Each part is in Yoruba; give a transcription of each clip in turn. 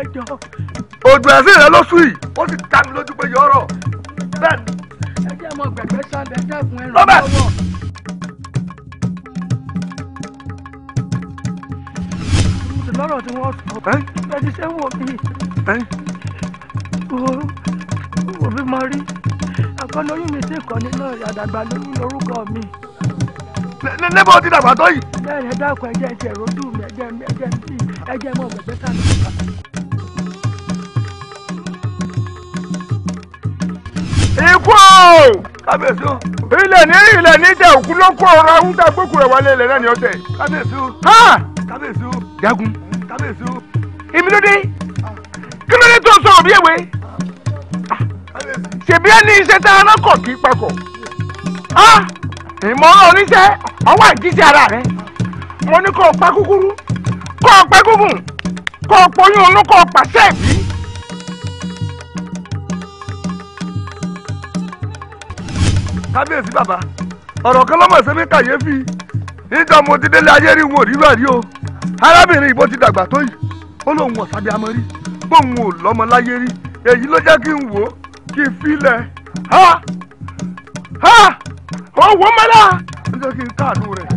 ẹjọ́. Odò ẹ̀sìn rẹ ló sùn yìí, ó sì dá mi lójú pé yọ ọ̀rọ̀. Bẹ́ẹ̀ni. Ẹ jẹ́ mọ gbẹ̀gbẹ́ sábẹ́ dẹ́kun ẹ̀rọ lọ́wọ́. Lọ́rọ̀ tí wọ́n sọ. Ẹni ṣé wò mí. Wò mí máa rí. Àkọ́lóyún mi sì kọ́ nínú àdàgbà lóyún lórúkọ mi. Níbo ti dàgbà tó yìí? Bẹ́ẹ̀ni dákun ẹ̀jẹ̀ ti ẹ̀rọ ojú mi ẹ̀jẹ̀ mọ̀ gbẹ̀gbẹ́ sábẹ́. Ikú o! Kábíyèsí o! Ilẹ̀ ní tẹ òkú ló kó ọ̀rọ̀ ahun tá a gbókù rẹ̀ wálé ilẹ̀ náà ni ó tẹ̀. Kábíyèsí o! Kábíyèsí o! Jagun! Kábíyèsí o! Èmi ló dé? Kí ló dé tó sọ̀rọ̀ bí èwe? Ṣèbí ẹni iṣẹ́ tá a rán kọ̀ kí papọ̀. Ìmọ̀ràn oníṣẹ́ ọwọ́ àjíṣẹ́ ara rẹ̀. Mo ní kó o pa kúkúrú, kó o pẹ́ gúngùn, kó o pọyún olú, kó o pàṣẹ ìbí. Kábíyèsí bàbá, ọ̀rọ̀ kan lọ́mọ̀ ṣe mí kàyéfì. Níjọ mo ti délé ayé rí wọn ò rí rà rí o. Arábìnrin ìbò ti dàgbà tó yìí, ó lóun wọ̀ sábẹ́ amọ̀ rí, bóun ò lọ́mọ láyé rí. Èyí ló jẹ́ kí n wò ó, kí n filẹ̀. Ó wò ó mọ́lá. Ó jẹ́ kí n káàánú rẹ̀.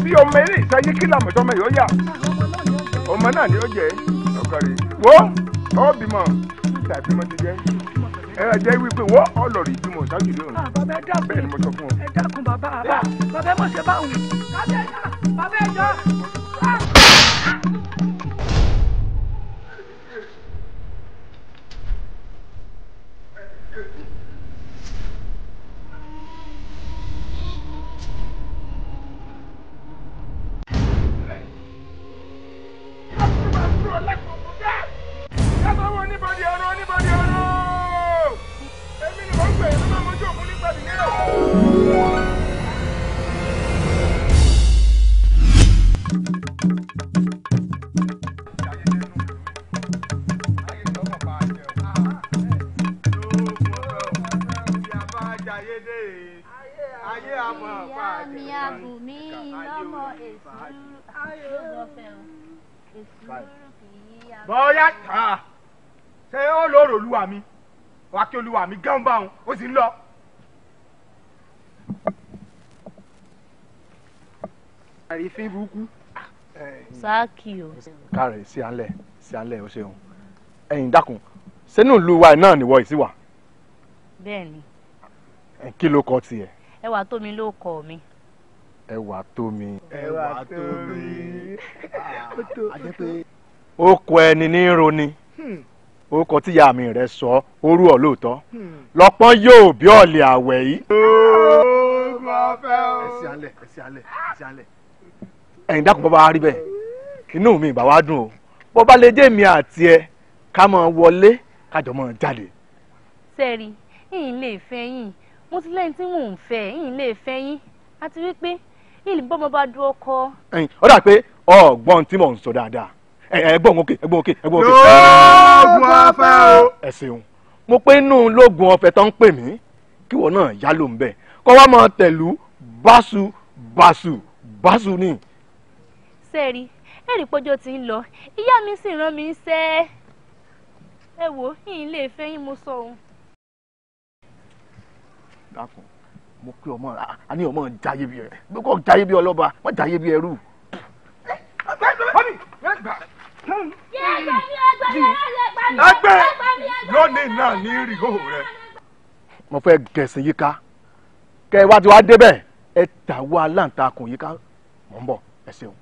Bí ọmọ eré ìsáyé kí làmọ̀jọ́ mẹ́yọ́ yà ọmọ náà ni ó jẹ́ ọ̀kàrí wo ọ́ bímọ tàbí mo ti jẹ́ ẹ jẹ́ wípé wọ́ ọlọ́rìí bímọ ṣáájú lóhùn bẹ́ẹ̀ ni mo sọ fún ọ. Ẹ dákun bàbá ẹ mọ̀ ṣe báwùn. Bàbá ẹ jọ. Bọ́yá ṣé ó lóòrò olúwa mi wá kí olúwa mi gán bá òun ó sì ń lọ. àrífín burúkú. sáàkì o. kárẹ̀ sí àlẹ́ ó ṣeun ẹ̀yin dákun sínú ìlú wa náà nìwọ ìsí wa. bẹ́ẹ̀ni. kí ló kọ tiẹ̀. ẹwà tómi ló kọ mi. ẹwà tómi. ẹwà tómi. ó kọ ẹni ní roni ó kọ tíyá mi rẹ sọ orú ọ lóòótọ́ lọ́pọ́n yóò bí ọ̀lẹ̀ àwẹ̀ yìí. ẹsẹ̀ alẹ̀ ẹ̀yin dákun bọ́ bá rí bẹ́ẹ̀ inú mi ìbá wa dùn o bọ́ bá lè jẹ́ mi àti ẹ ká máa wọlé kájọ máa jáde. sẹ́ẹ̀rì yìnyín lè fẹ́ yín mo ti lẹ́yìn tí mò ń fẹ́ yìnyín lè fẹ́ yín àti wípé yìnyín bọ́mọ bá dúró kọ́. ó dà pé ọgbọ́n tí mò ń sọ dáadáa ẹgbọ́n òkè. lóògùn ọ̀fẹ́ o. ẹ ṣeun mo pé inú lóògùn ọ̀fẹ́ tó ń pè mí kí wọn náà yá ló ń bẹ kọ́ wá máa tẹ̀lú báṣu ni. sẹ́ẹ̀rì ẹ̀rí pọ́jọ́ ti ń lọ ìyá mi sì rán mi ṣẹ́ ẹ wò yìnyín lè fẹ́ yín mo sọ òun. dákun mo pé ọmọ àní ọmọ jáyé bí ẹ bí kò jáyé bí ọlọ́ba má jáyé bí ẹrú. ẹgbẹ́ lónìí náà ní ìrìhó rẹ. mo fẹ́ gẹ̀ẹ́sì yíká kẹ́ ẹ wá ti wá débẹ̀ ẹ tàwọ́ aláǹtakùn yíká mọ̀ ń bọ̀ ẹ ṣeun.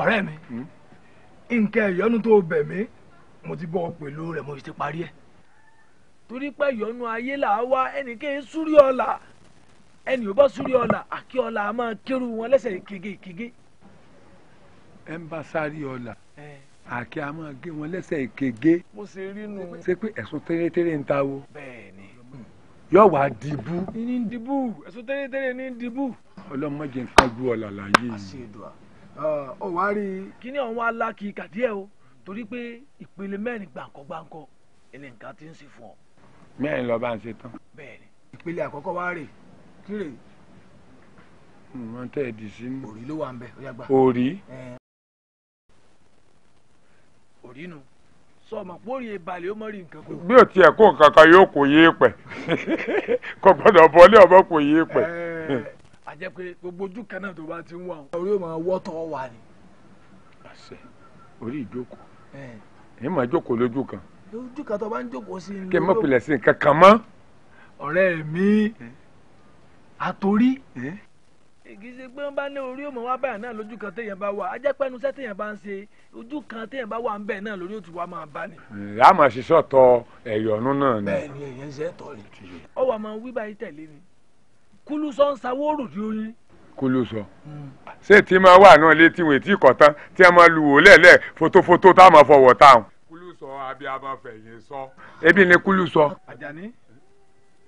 ọ̀rẹ́ mi nǹkan ìyọnu tó bẹ̀ mí mo ti bọ́ pẹ̀lú rẹ̀ mo ti parí ẹ̀ torí pé ìyọnu ayé là á wá ẹnìkan súrí ọ̀la ẹnì ò bá súrí ọ̀la àkí ọ̀la a máa kérù wọn lẹ́sẹ̀ kége. ẹ ń bá sáré ọ̀la àkí a máa gé wọn lẹ́sẹ̀ kége. mo ṣe rí nu. ṣé pé ẹ̀sùn tẹ́rẹ́tẹ́rẹ́ ń ta wo. bẹ́ẹ̀ni. yóò wá dìbú. ní dìbú ẹ̀sùn tẹ́rẹ́tẹ́rẹ́ ní dìbú. ọlọ́mọdé nǹkan ju ọ̀la láyé. àṣedùà ọ wá rí kíní ọ̀hún aláki kàdíẹ̀ o torí pé ìpele mẹ́rin gbàǹkọ́ ẹni nǹkan ti ń sì fún ọ. mẹ́rin lọ bá ń ṣe tán. bẹ́ẹ̀ni ìpele àkọ́kọ́ wá rè kíre. wọ́n tẹ̀ dì sínú. òrí ló wà ń bẹ ó yá gbà. òrí. òrí nu sọ ma pórí ìbalẹ̀ ó mọ̀ rí nǹkan kó. bí o tiẹ̀ kó nǹkan kan yóò kó yé pẹ̀ kò gbọ́dọ̀ bọ́lé ọmọ kò yé pẹ̀. a jẹ́ pé gbogbo ojú kan náà tó bá ti ń wà orí ò máa wọ́tọ̀ wà ní. àṣẹ orí ìjókòó èyí máa jókòó lójú kan. lójú kan tó bá ń jókòó sí i. kí n má pilẹ̀ sí nǹkan kan mọ́. ọ̀rẹ́ mi àtòrí kì í ṣe pé wọ́n bá ní orí òmò wá báyà náà lójú kan téèyàn bá wà á jẹ́ pẹ́nu sẹ́ téèyàn bá ń ṣe ojú kan téèyàn bá wà ń bẹ̀ náà lórí òtún wa máa bá ní. a máa ṣiṣọ́ tọ ẹ̀yọ̀nú náà ni. bẹ́ẹ̀ ni èèyàn ṣe é tọ́ ni. ọwọ́ àmọ́ wí báyìí tẹ̀lé ni kúlú sọ ń sawó ròdì oyin. kúlú sọ ṣé tí máa wà náà létí ìwé tí kò tán tí a máa lu wò lẹ́lẹ̀ fotofoto tá a máa fọwọ́ táwọn. kúlú sọ abiyamọ fẹ̀yìn sọ ebi ni kúlú sọ. Àjàní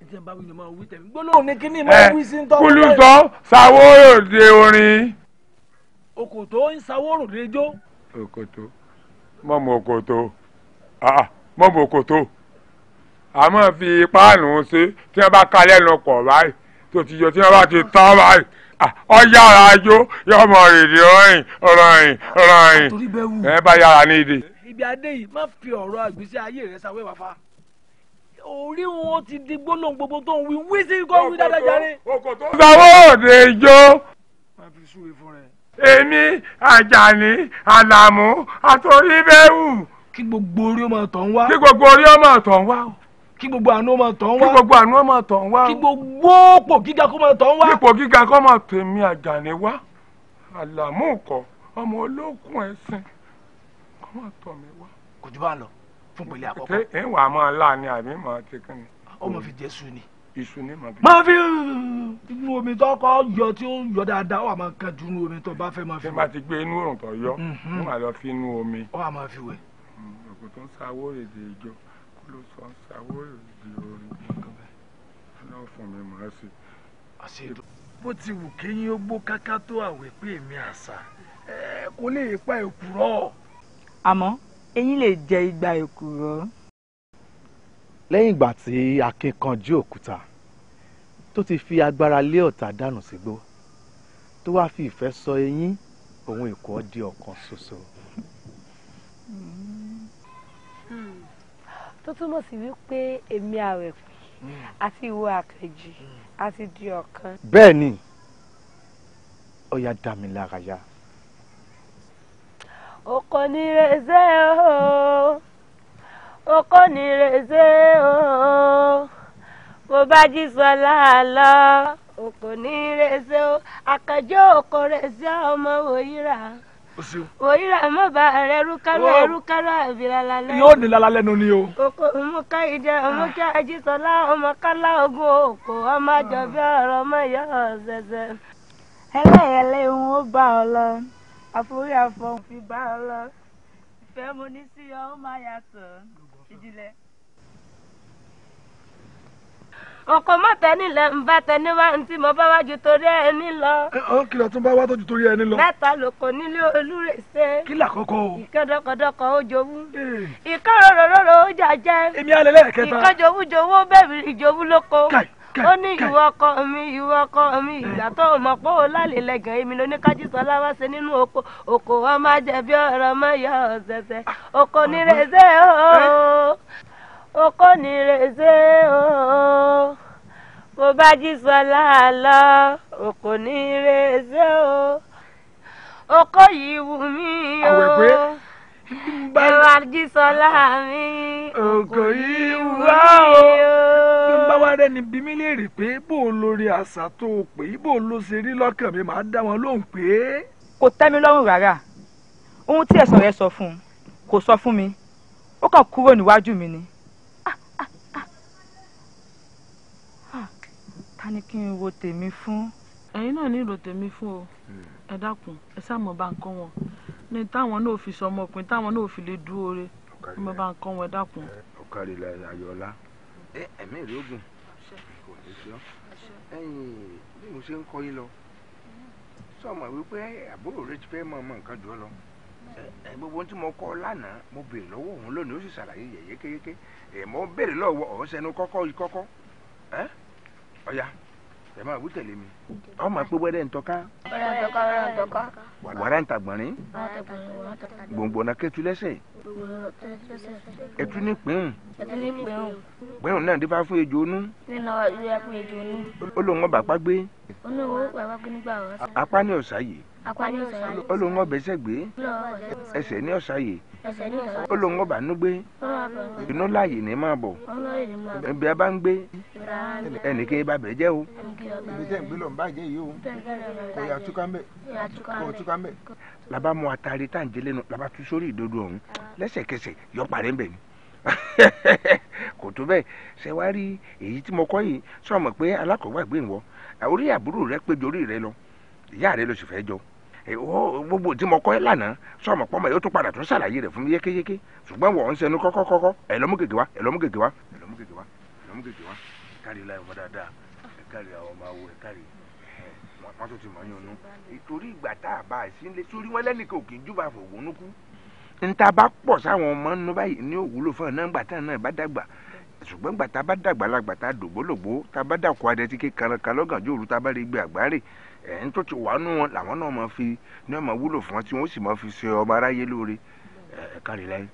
ìjẹun bá wí ni máa wí tẹ̀mí gbólóhùn ní kíní máa wí sí ń tọ́. kúlú sọ sawó ròdì orin. òkòtó ń sawó ròdì ijó. òkòtó mọ́mọ́ òkòtó mọ́mọ́ òkòtó a máa fi páànù ṣe tí wọ́n bá ká lẹ́nu pọ̀ báyìí tó ti yọ tí wọ́n bá ti tán báyìí ọ̀yára ajó yóò mọ rèdè rìn ẹ bá yára ní ìdè. ibi adé yìí má fi ọ̀rọ̀ àgbésí ayé rẹ sáwé wá fa orí wọn ti di gbólóhùn gbogbo tó ń wí wí sí kó wí dáadáa jáde. sanwó òde ijó. má fi súwe fún rẹ. èmi Àjàní Àlàmú àtòríbẹ́wù. kí gbogbo orí ọmọ tọ̀ ń wá. kí gbogbo orí ọmọ tọ̀ ń wá. kí gbogbo àánú ọmọ tọ̀ ń wá. kí gbogbo àánú ọmọ tọ̀ ń wá. kí gbogbo òpò gíga kó máa tọ̀ ń wá. ipò gíga kó máa tèmi Àjàní wá. Àlàmú kọ ọmọ olókùn ẹ̀sìn kó máa tọ̀ mí wá. kò jù bá lọ fún pèlè àkọ́kọ́. ṣé ẹ wà máa láàánú àbí máa ti kí ni. ọmọ fi jésù ni. iṣu ni màá fi. máa fi inú omi tó kọ́ yọ tí ó yọ dáadáa ó wà máa kan ju inú omi tó bá fẹ́ máa fi ṣé wẹ̀. bá ti gbé inú òrùn tó yọ ó máa lọ fi inú omi. ó wà máa fi wẹ̀. òkú tó ń sáwó èdè ìjọ kó ló sọ ń sáwó èdè orin náà fún mi màá sí. àṣeyọdọ. bó ti wù kéyìn ó gbó káká tó àwẹ̀ pé èmi àṣà kò lè pa èkùrọ́. àmọ́ eyín lè jẹ igba èkùrọ́. lẹ́yìn ìgbà tí akínkanjú òkúta tó ti fi agbára lé ọ̀tá dànù sígbó tó wáá fi ìfẹ́ sọ eyín òun èkó di ọ̀kan ṣoṣo. tó túmọ̀ sí wípé èmi Àwẹ̀pẹ́ àti ìwọ Àkànjí àti di ọ̀kan. bẹ́ẹ̀ ni ó yá dá mi lára yá. oko ní rèézé o oko ní rèézé o mo bá jí sọlá lọ oko ní rèézé o Àkànjí oko rèézé ọmọ Wòyíra Wòyíra má bá rẹ rúkárọ àbílà lálẹ́. yóò ní lálá lẹ́nu ni o. oko mú ká ìjẹ ọmọ kí ají sọlá ọmọ kálá ogun oko ọmọ àjọbí ọ̀rọ̀ ọmọ ìyá ọ̀sẹ̀sẹ̀. ẹlẹ́yẹlé ń ó bá ọ lọ àforí àfọ̀hún fi bá ọ lọ ìfẹ́ mo ní sí ọ ó máa yàtọ̀ ìdílé. ọkọ mọtẹ nílẹ̀ ń bá tẹni wá ní tí mo bá wájú torí ẹni lọ. kìlọ̀ tún bá wá tójú torí ẹni lọ. mẹ́ta lóko nílé Olúrèsé. kí làkọ́kọ́ o. ìkan dọkọdọkọ ó jowú. ìkan rorororo ó jàjẹ. èmi alẹ́ lẹ́ẹ̀kẹta. ìkan jowú jowú ó bẹ̀rẹ̀ ìjowú lóko. ó ní ìwọ ọkọ mi ìgbà tó mọ̀ pé ó lálẹ́ lẹ́gàn èmi ló ní Kájísọ́lá wá ṣe nínú oko ọmọ àjẹbí ọ̀rọ̀ ọmọ ìyá ọ̀sẹ̀sẹ̀ oko ní rèézé o oko ní rèézé o mo bá Jísọ́lá lọ oko ní rèézé o oko yìí wù mí o ẹwà Jísọ́lá mi oko yìí wù mí o. bá wá rẹni bí mi léèrè pé bó o lórí àṣà tó o pè é bó o ló ṣe rí lọ́kàn mi máa dá wọn lóhùn pé. kò tẹ́ mi lọ́rùn rárá ohun tí ẹ̀sán rẹ sọ fún un kò sọ fún mi ó kàn kúrò níwájú mi ni. ta ni kí n ro tèmi fún. ẹ̀yin náà ní ro tèmi fún o ẹ dákun ẹ sáàmù bá ń kọ́ wọn ní táwọn náà fi sọmọ ọkùnrin táwọn náà fi lè dúró re ẹ mọ bá ń kọ́ wọn ẹ dákun. ọ̀kàrí la ayọ̀ọ́lá ẹ̀mí ìrógùn kò ní sọ ẹ̀yìn bí mo ṣe ń kọ́ yín lọ sọmọ wípé àbúrò rẹ ti fẹ́ mọ nǹkan jù ọ lọ gbogbo tí mo kọ́ lánàá mo béèrè lọ́wọ́ òun lónìí ó sì ṣàlàyé yẹ̀yẹ́kéyéké mo béèrè lọ́wọ́ ọ̀hún sẹ́nu kọ́kọ́ ọ̀ya ẹ máa wí tẹ̀lé mi ọmọ pé wẹ́rẹ́ ń tọ́ka wàrà ń tàgbọ̀nrín gbòǹgbò náà kẹ́tù lẹ́sẹ̀ ẹtú ní pín pín náà dífá fún ejò onú ó lóun ọba apá gbé apá ní ọ̀sáyè ó lóun ọba ẹsẹ̀ gbé ẹsẹ̀ ní ọ̀sáyè ó lóun ọba nú gbé inú láàyè ní máa bọ̀ ẹbí a bá ń gbé ẹnìkan bá bẹ̀ jẹ́ o ibi tẹ́ ń gbé lọ ń bàjẹ́ yìí o kò yà túká ń bẹ̀ kò túká ń bẹ̀. làbá mu atari tá à ń jẹ lẹ́nu làbá tú sórí ìdodo ọ̀hún lẹ́sẹ̀kẹsẹ̀ yọ parẹ́ ń bẹ̀ ni kò tó bẹ́ẹ̀ ṣe wá rí èyí tí mo kọ́ yìí sọ mọ̀ pé alákọ̀ọ́gbàgbé ìwọ orí àbúrò rẹ péjọ orí rẹ lọ ìyá rẹ ló sì fẹ́ jọ gbogbo tí mo kọ́ ẹ lánàá sọ mọ̀ pọ́nmọ́ yóò tún padà tún ṣàlàyé rẹ̀ fún mi yékéyéké ṣùgbọ́n wọ́n ń sẹnu kọ́kọ́ ẹ lọ́mú gègé wá ẹ lọ́mú gègé wá ẹ lọ́mú gègé wá ẹ lọ́mú gègé wá kárí láì wọ́n dáadáa ẹ kárí àwọn ọmọ awo ẹ kárí wọ́n tó ti mọ̀ yín ọ̀nù ìtorí ìgbà tá a bá a sí ilé sórí wọn lẹ́nìkan òkè júbà fòwónú kú níta bá pọ̀ sáwọn ọmọ nínú báyìí ní òwúlò fún ẹ̀ náà gbà tán náà bá dàgbà ṣùgbọ́n gbà tá a bá dàgbà lágbà tá a dògbólògbó tá a bá dàkọ adẹ tí kékeré lọ́gànjọ́ òru tá a bá rí gbé àgbáre ń tó ti wà nù wọn làwọn náà máa fi ní ọmọ wúlò fún wọn tí wọn sì máa fi ṣe ọmọ aráyé lóore ẹ kárí láyé.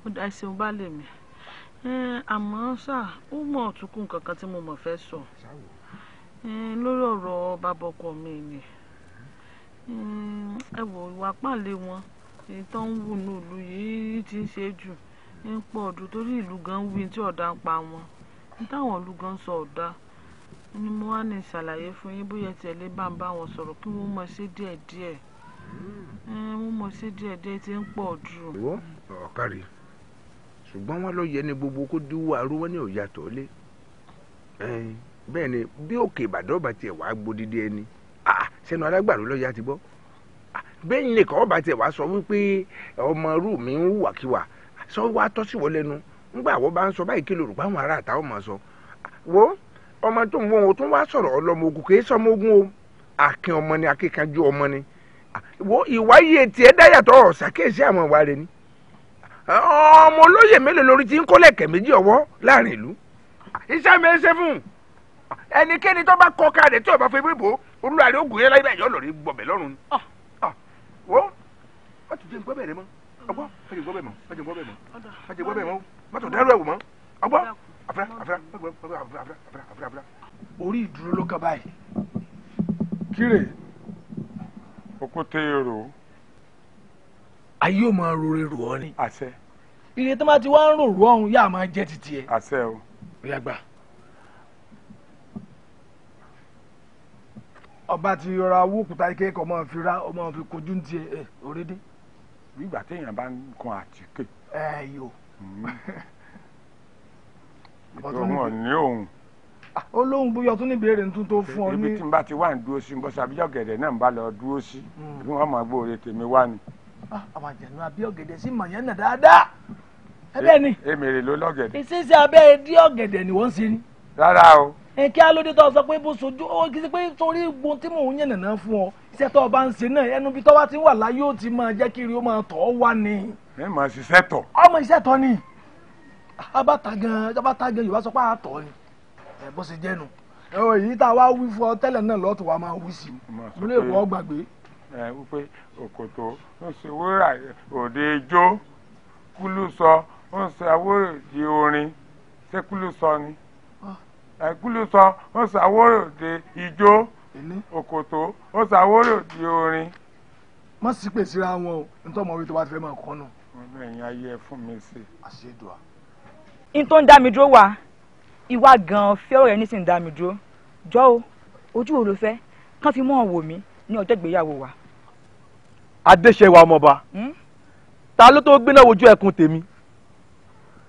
ó dá ẹsẹ̀ bá lè mí àmọ́ ṣá ó mọ̀ ọ̀túnkùn kankan tí mo mọ̀ fẹ́ sọ lórí ọ̀rọ̀ bàbá ọkọ mi ni ẹ wò ìwà pàlẹ́ wọn èyí tó ń wù ní ìlú yìí ti ń ṣe jù ń pọ̀ ọdún torí ìlú gan wí tí ọ̀dà ń pa wọn ní táwọn ìlú gan sọ ọ̀dà ni mo wá ní ìṣàlàyé fún yín bóyá tẹ̀lé bá ń bá wọn sọ̀rọ̀ kí wọ́n mọ̀ ṣe díẹ̀díẹ̀ wọ́n mọ̀ ṣe díẹ̀díẹ̀ tí ń pọ̀ jù. ìwọ ọ̀kárí ṣùgbọ́n wọn ló yẹ ní gbogbo kó díwọ́ arú wọn ní òòyà tó lé bẹ́ẹ̀ ni bí òkè ìbàdàn bá tiẹ̀ wàá gbódìdí ẹni sẹ́nu alágbàro lọ́ọ́yà ti gbọ́ bẹ́ẹ̀ ni kọ́ bá tiẹ̀ wàá sọ wípé ọmọ rú mi ń hùwàkiwà sọ wá tọ́ sí wọ lẹ́nu ńgbà wọ́n bá ń sọ báyìí kí ló rò pé àwọn ará àtàwọn máa sọ wo ọmọ tó ń wọ́n o tún wá sọ̀rọ̀ ọlọ́mọ ogun kì í sọmọ ogun o akin ọmọ ni akíkanjú ọmọ ni wo ìwáyé tiẹ̀ dáyàtọ̀ ṣàkíyèsí àwọn ìwà rẹ̀ ni ọmọ olóyè mélòó lórí ti ń kólẹ̀kẹ̀ méjì ọwọ́ láàrin ìlú iṣẹ́ mi ṣe fún ẹnikẹ́ni tó bá kọ́ káàdé tí ọba fẹ́ bí bò olúwarí ogun yẹn láyé báyìí ọlọ́rin gbọ̀bẹ̀ lọ́rùn ni wo wọ́n ti jẹ́ nǹkan bẹ̀rẹ̀ mọ́ ọgbọ́n wọ́n ti gbọ́ bẹ̀ mọ́ wọ́n ti gbọ́ bẹ̀ mọ́ wọ́n ti gbọ́ bẹ̀ mọ́ wọ́n tó dárú ẹ̀wò mọ́ ọgbọ́n àfẹ́rẹ́. orí ìdúró ló kàn báyìí kíre òkúté èrò ayé ò máa rore rò ọ ni àṣẹ ire tó máa ti wá ń rò rò ọ̀hún yá máa jẹ́ títí ẹ. àṣẹ o. ìyá gbà ọba ti rọra owó òkúta ike kọ máa fi ra ọmọ fi kojú ní tiẹ̀ òrédé. nígbà téèyàn bá ń kan àtíkè. yóò. òun ò ní òun. ó lóhùn bóyá tún ní ìbéèrè tuntun tó fún ọ ní. ibi tí n bá ti wà ń dúró sí n bọ́ sí abíyá ọ̀gẹ̀dẹ̀ náà ń bá lọ dúró sí bí wọ́n máa gbóore tèmi wá ni. àwọn àjẹnú abíyá ọ̀gẹ̀dẹ̀ sí màyán náà dáadáa. ẹ bẹ́ẹ̀ ni. èmèrè ló lọ́gẹ̀dẹ̀. ìṣesí abẹ́ ẹdí ọ̀gẹ̀dẹ̀ ni wọ́n ń ṣe ni. rárá o. kí á lóde tó sọ pé bó sojú ó kì í ṣe pé torí gbogbo tí mò ń yẹn nàná fún ọ iṣẹ́ tó o bá ń ṣe náà ẹnu bí tọ́wá ti ń wà láyé ó ti máa jẹ́ kiri ó máa tọ̀ ọ́ wá ni. ẹ máa ṣiṣẹ́ tọ̀. ọmọ iṣẹ́ tọ́ ni abata gan yorùbá sọ pé àtọ̀ ni bó ṣe jẹ́ nu èyí tá a wá wí fún ọ tẹ́lẹ̀ náà lọ́tọ̀ wa máa wí sí i mo lè wọ́ gbàgbé. wípé òkòtò ń ṣe wúrà òde ijó kúlú sọ ń ṣe àwòrán orin ṣé kúlú sọ ni kúlú sọ ń ṣe àwòrán òde ijó òkòtò ń ṣe àwòrán òde orin. má sì pè síra wọn o nítorí ọmọ orí tó bá ti fẹ́ máa kọ́ nù. ẹ̀yin ayé ẹ fún mi sí. àṣedùà. n tó ń dá mi dúró wá ìwà gan-an fẹ́ràn rẹ nísìnyí dá mi dúró jọ o ojú wo ló fẹ́ kán fi mọ́ ọ wò mí ní ọjọ́ ìgbéyàwó wa. adéṣẹ́wà ọmọọba ta ló tó gbéná wojú ẹkùn tèmi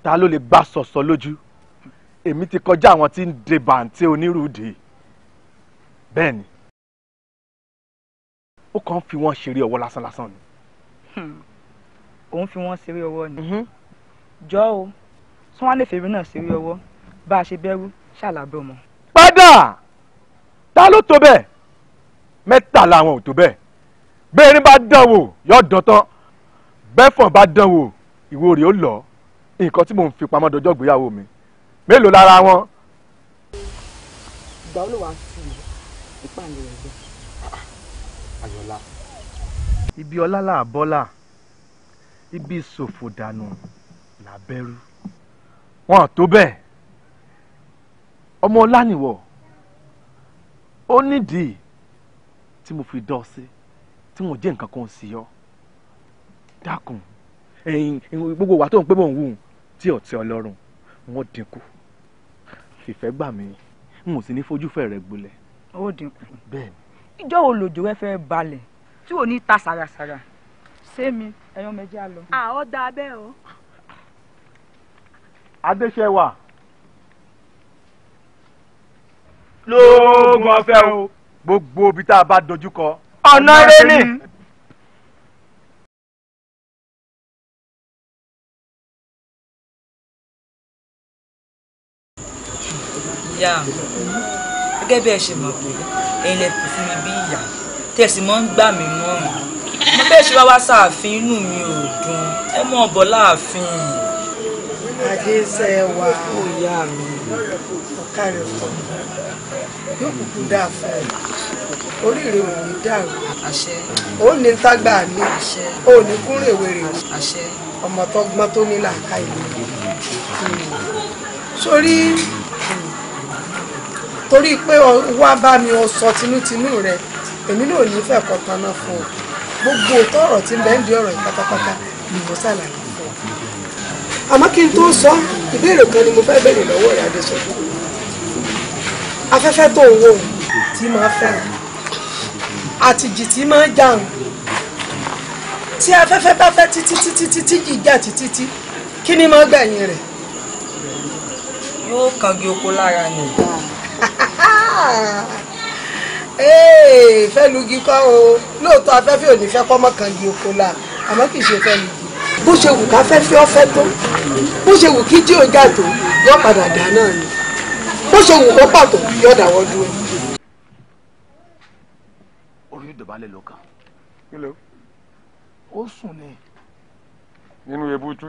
ta ló lè gbá sọ̀sọ̀ lójú èmi ti kọjá àwọn tí ń de bàǹtẹ́ onírúurú bẹ́ẹ̀ ni ó kàn ń fi wọ́n ṣeré ọwọ́ lásán ni. òun fi wọ́n ṣeré ọwọ́ ni jọ o tí wọ́n lè fèrè náà ṣeré ọwọ́ bá a ṣe bẹ̀rù ṣàlàbọ̀ mọ́. padà ta ló tó bẹ́ẹ̀ mẹ́ta làwọn ò tó bẹ́ẹ̀ bẹ́ẹ̀ ni bá dán wò yóò dán tán bẹ́fọ̀n bá dán wò ìwo rèé ó lọ nǹkan tí mò ń fi pamọ́ dọjọ́ ìgbéyàwó mi mélòó lára wọn. ìgbà wo ló wàá fi ìpàdé rẹ jẹ. Ayọ̀lá ibi ọlá là bọ́là ibi ṣòfò dànù làbẹ́rú wọn tó bẹ́ẹ̀ ọmọ ọlá nìwọ ó nídìí tí mo fi dán sí tí mo jẹ́ nǹkan kan sí ọ dákun ẹ̀yin gbogbo wa tó ń pé mò ń wù tí ọ̀tí ọlọ́run wọn dínkù fìfẹ́ gbà mí n ò sì ní fojúfẹ́ rẹ gbolẹ̀. ó dínkù. bẹ́ẹ̀ni. ìjọ wo lòjò rẹ fẹ́ balẹ̀ tí ò ní ta sàràsàrà sẹ́mi ẹ̀yọ́ mẹ́jẹ́ á lọ. ó dáa bẹ́ẹ̀ o. adéṣẹ́wà. lóògùn ọ̀fẹ́ o. gbogbo ibi tá a bá dojú kọ. ọ̀nà rẹ ni. ìyá gẹ́gẹ́ bí ẹ ṣe mọ̀ pé ẹ̀yin lẹ kù fún mi bí ìyá tẹ̀sí mọ́ ń gbà mí mọ́rùn mo bẹ́ẹ̀ ṣe wá sáàfin inú mi ò dùn ẹ mọ̀ ọ̀bọ̀ láàfin. Adéṣẹ́wà ó yá mi. ọ̀kàrẹ̀ fún mi yóò kúkú dáa fún ẹ oríire ò ní dàrú ó ní tágbà ní ó ní kúrèwèrè ọmọ tó gbọ́n tó ní làákàyè sórí torí pé wá bá mi ọ sọ tinútinú rẹ èmi náà nífẹ̀ẹ́ kọ̀ọ̀kan náà fún ọ gbogbo òótọ́ ọ̀rọ̀ tí ń bẹ ń di ọ̀rọ̀ pátápátá ni mo ṣàlàyé fún ọ. àmọ́ kí n tó sọ ìbéèrè kan ni mo fẹ́ béèrè lọ́wọ́ rẹ̀ Adéṣẹ́wà afẹ́fẹ́ tó ń wò tí máa fẹ́ràn àtìjì tí máa ń jàun tí afẹ́fẹ́ bá fẹ́ títí títí títí jìjà títí tí kí ni máa gbẹ̀yìn rẹ̀. yóò kangi oko lára ni. fẹ́ lugi kọ́ o lóòótọ́ afẹ́fẹ́ ò ní fẹ́ kọ́ mọ́ kangi oko la àmọ́ kì í ṣe fẹ́ lugi. bó ṣe wù ká fẹ́fẹ́ ọ̀fẹ́ tó bó ṣe wù kí jí ọjà tó yọ padà dá náà ni bó ṣe wù kó pàtó yọ dáwọ́ dúró. orí ìdọ̀bálẹ̀ ló kàn. kílò. ó sùn ni. nínú ebútú.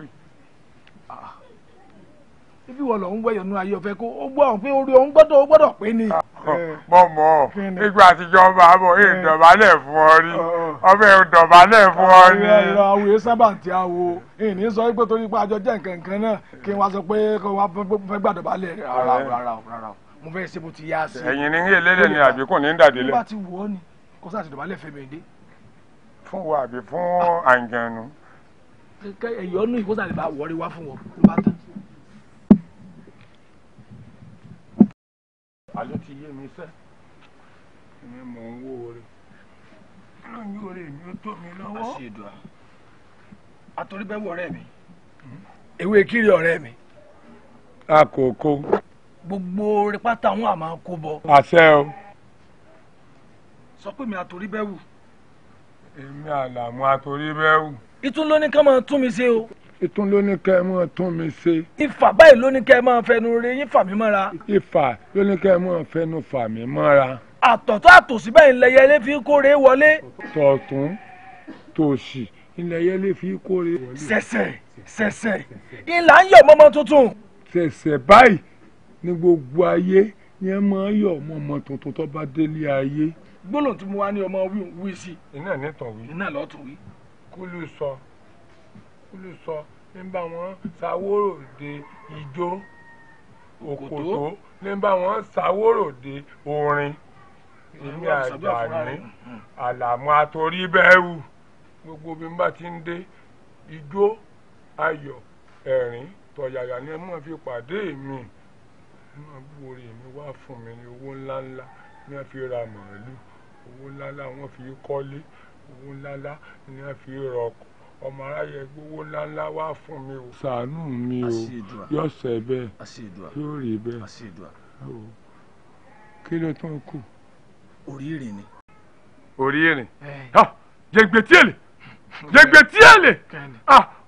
ibi wọ lọ ń wẹyọ nínú ayé ọ̀fẹ́ kó ó gbọ́ pé orí òun gbọ́dọ̀ pé ni. mọ̀mọ́ ìgbà àtijọ́ bá bọ̀ ìdọ̀bálẹ̀ fún ọ rí ọbẹ̀ ìdọ̀bálẹ̀ fún ọ rí. àwọn èèyàn sábà tí a wo ìní sọ pé torí pé àjọ jẹ́ nǹkan náà kí wọ́n sọ pé kí wọ́n fẹ́ gbàdọ̀bálẹ̀ rárá mo fẹ́ ṣe bó ti yá sí. ẹ̀yin ní elédè ni àbí kò ní dàdílẹ̀. bá ti wọ̀ ọ́ ni kó sáà ti dọ̀bálẹ̀ fẹ́ mi dé. fún wa àbí fún àǹjẹ̀nu. ẹ̀yọ́nù ìkóṣàlẹ̀ bá wọrí wá fún wọn ló bá tán. àló ti yé mi sẹ́ mi mò ń wó oore lóyún oore mi ó tó mi lọ́wọ́. àṣìdùà àtòríbẹ̀wò ọ̀rẹ́ mi ewé kiri ọ̀rẹ́ mi. àkókò. gbogbo rẹpátá àwọn àmà kó bọ. àṣẹ o. sọ pé mi àtòríbẹ̀wò. èmi àlàmú àtòríbẹ̀wò. ìtún ló ní ká máa tún mi ṣe o. ìtún ló ní kẹ́ ẹ máa tún mi ṣe. ìfà báyìí ló ní kẹ́ ẹ máa fẹnu re yín fà mí mọ́ra. ìfà ló ní kẹ́ ẹ máa fẹnu fà mí mọ́ra. àtọ̀tọ̀ àtòsí báyìí ńlẹ̀ yẹlé fi kórè wọlé. tọ̀tún tòsì ńlẹ̀ yẹlé fi kórè wọlé. sẹ̀sẹ̀ ìlà ń yọ̀ mọ́mọ́ tuntun. sẹ̀sẹ̀ báyìí ní gbogbo ayé yẹn máa yọ̀ mọ́mọ́ tuntun tó bá délé ayé. gbólóhùn tí mo wá ní ọmọ wí sí. iná nítàn wí. iná lọ́tún wí. kúlù sọ nígbà wọn ṣàwòrò de ijó òkòtó nígbà wọn ṣàwòrò de orin èmi àjàní àlàmú àtòríbẹ̀wò gbogbo bí n bá ti ń dé ijó ayọ̀ ẹ̀rín tọ̀yàyà ni ẹ máa fi pàdé mi ẹ máa bú orí mi wá fún mi ní owó ńláńlá ní ẹ fi ra màálù owó ńláńlá wọn fi kọ́lé owó ńláńlá ní ẹ fi rọkọ̀ ọmọ aráyẹ gbowó ńláńlá wá fún mi o ṣàánú mi o yóò ṣe bẹ́ẹ̀ yóò rí bẹ́ẹ̀ kí ló tún kù. orí ìrìn ni. orí ìrìn jẹgbẹtíẹlẹ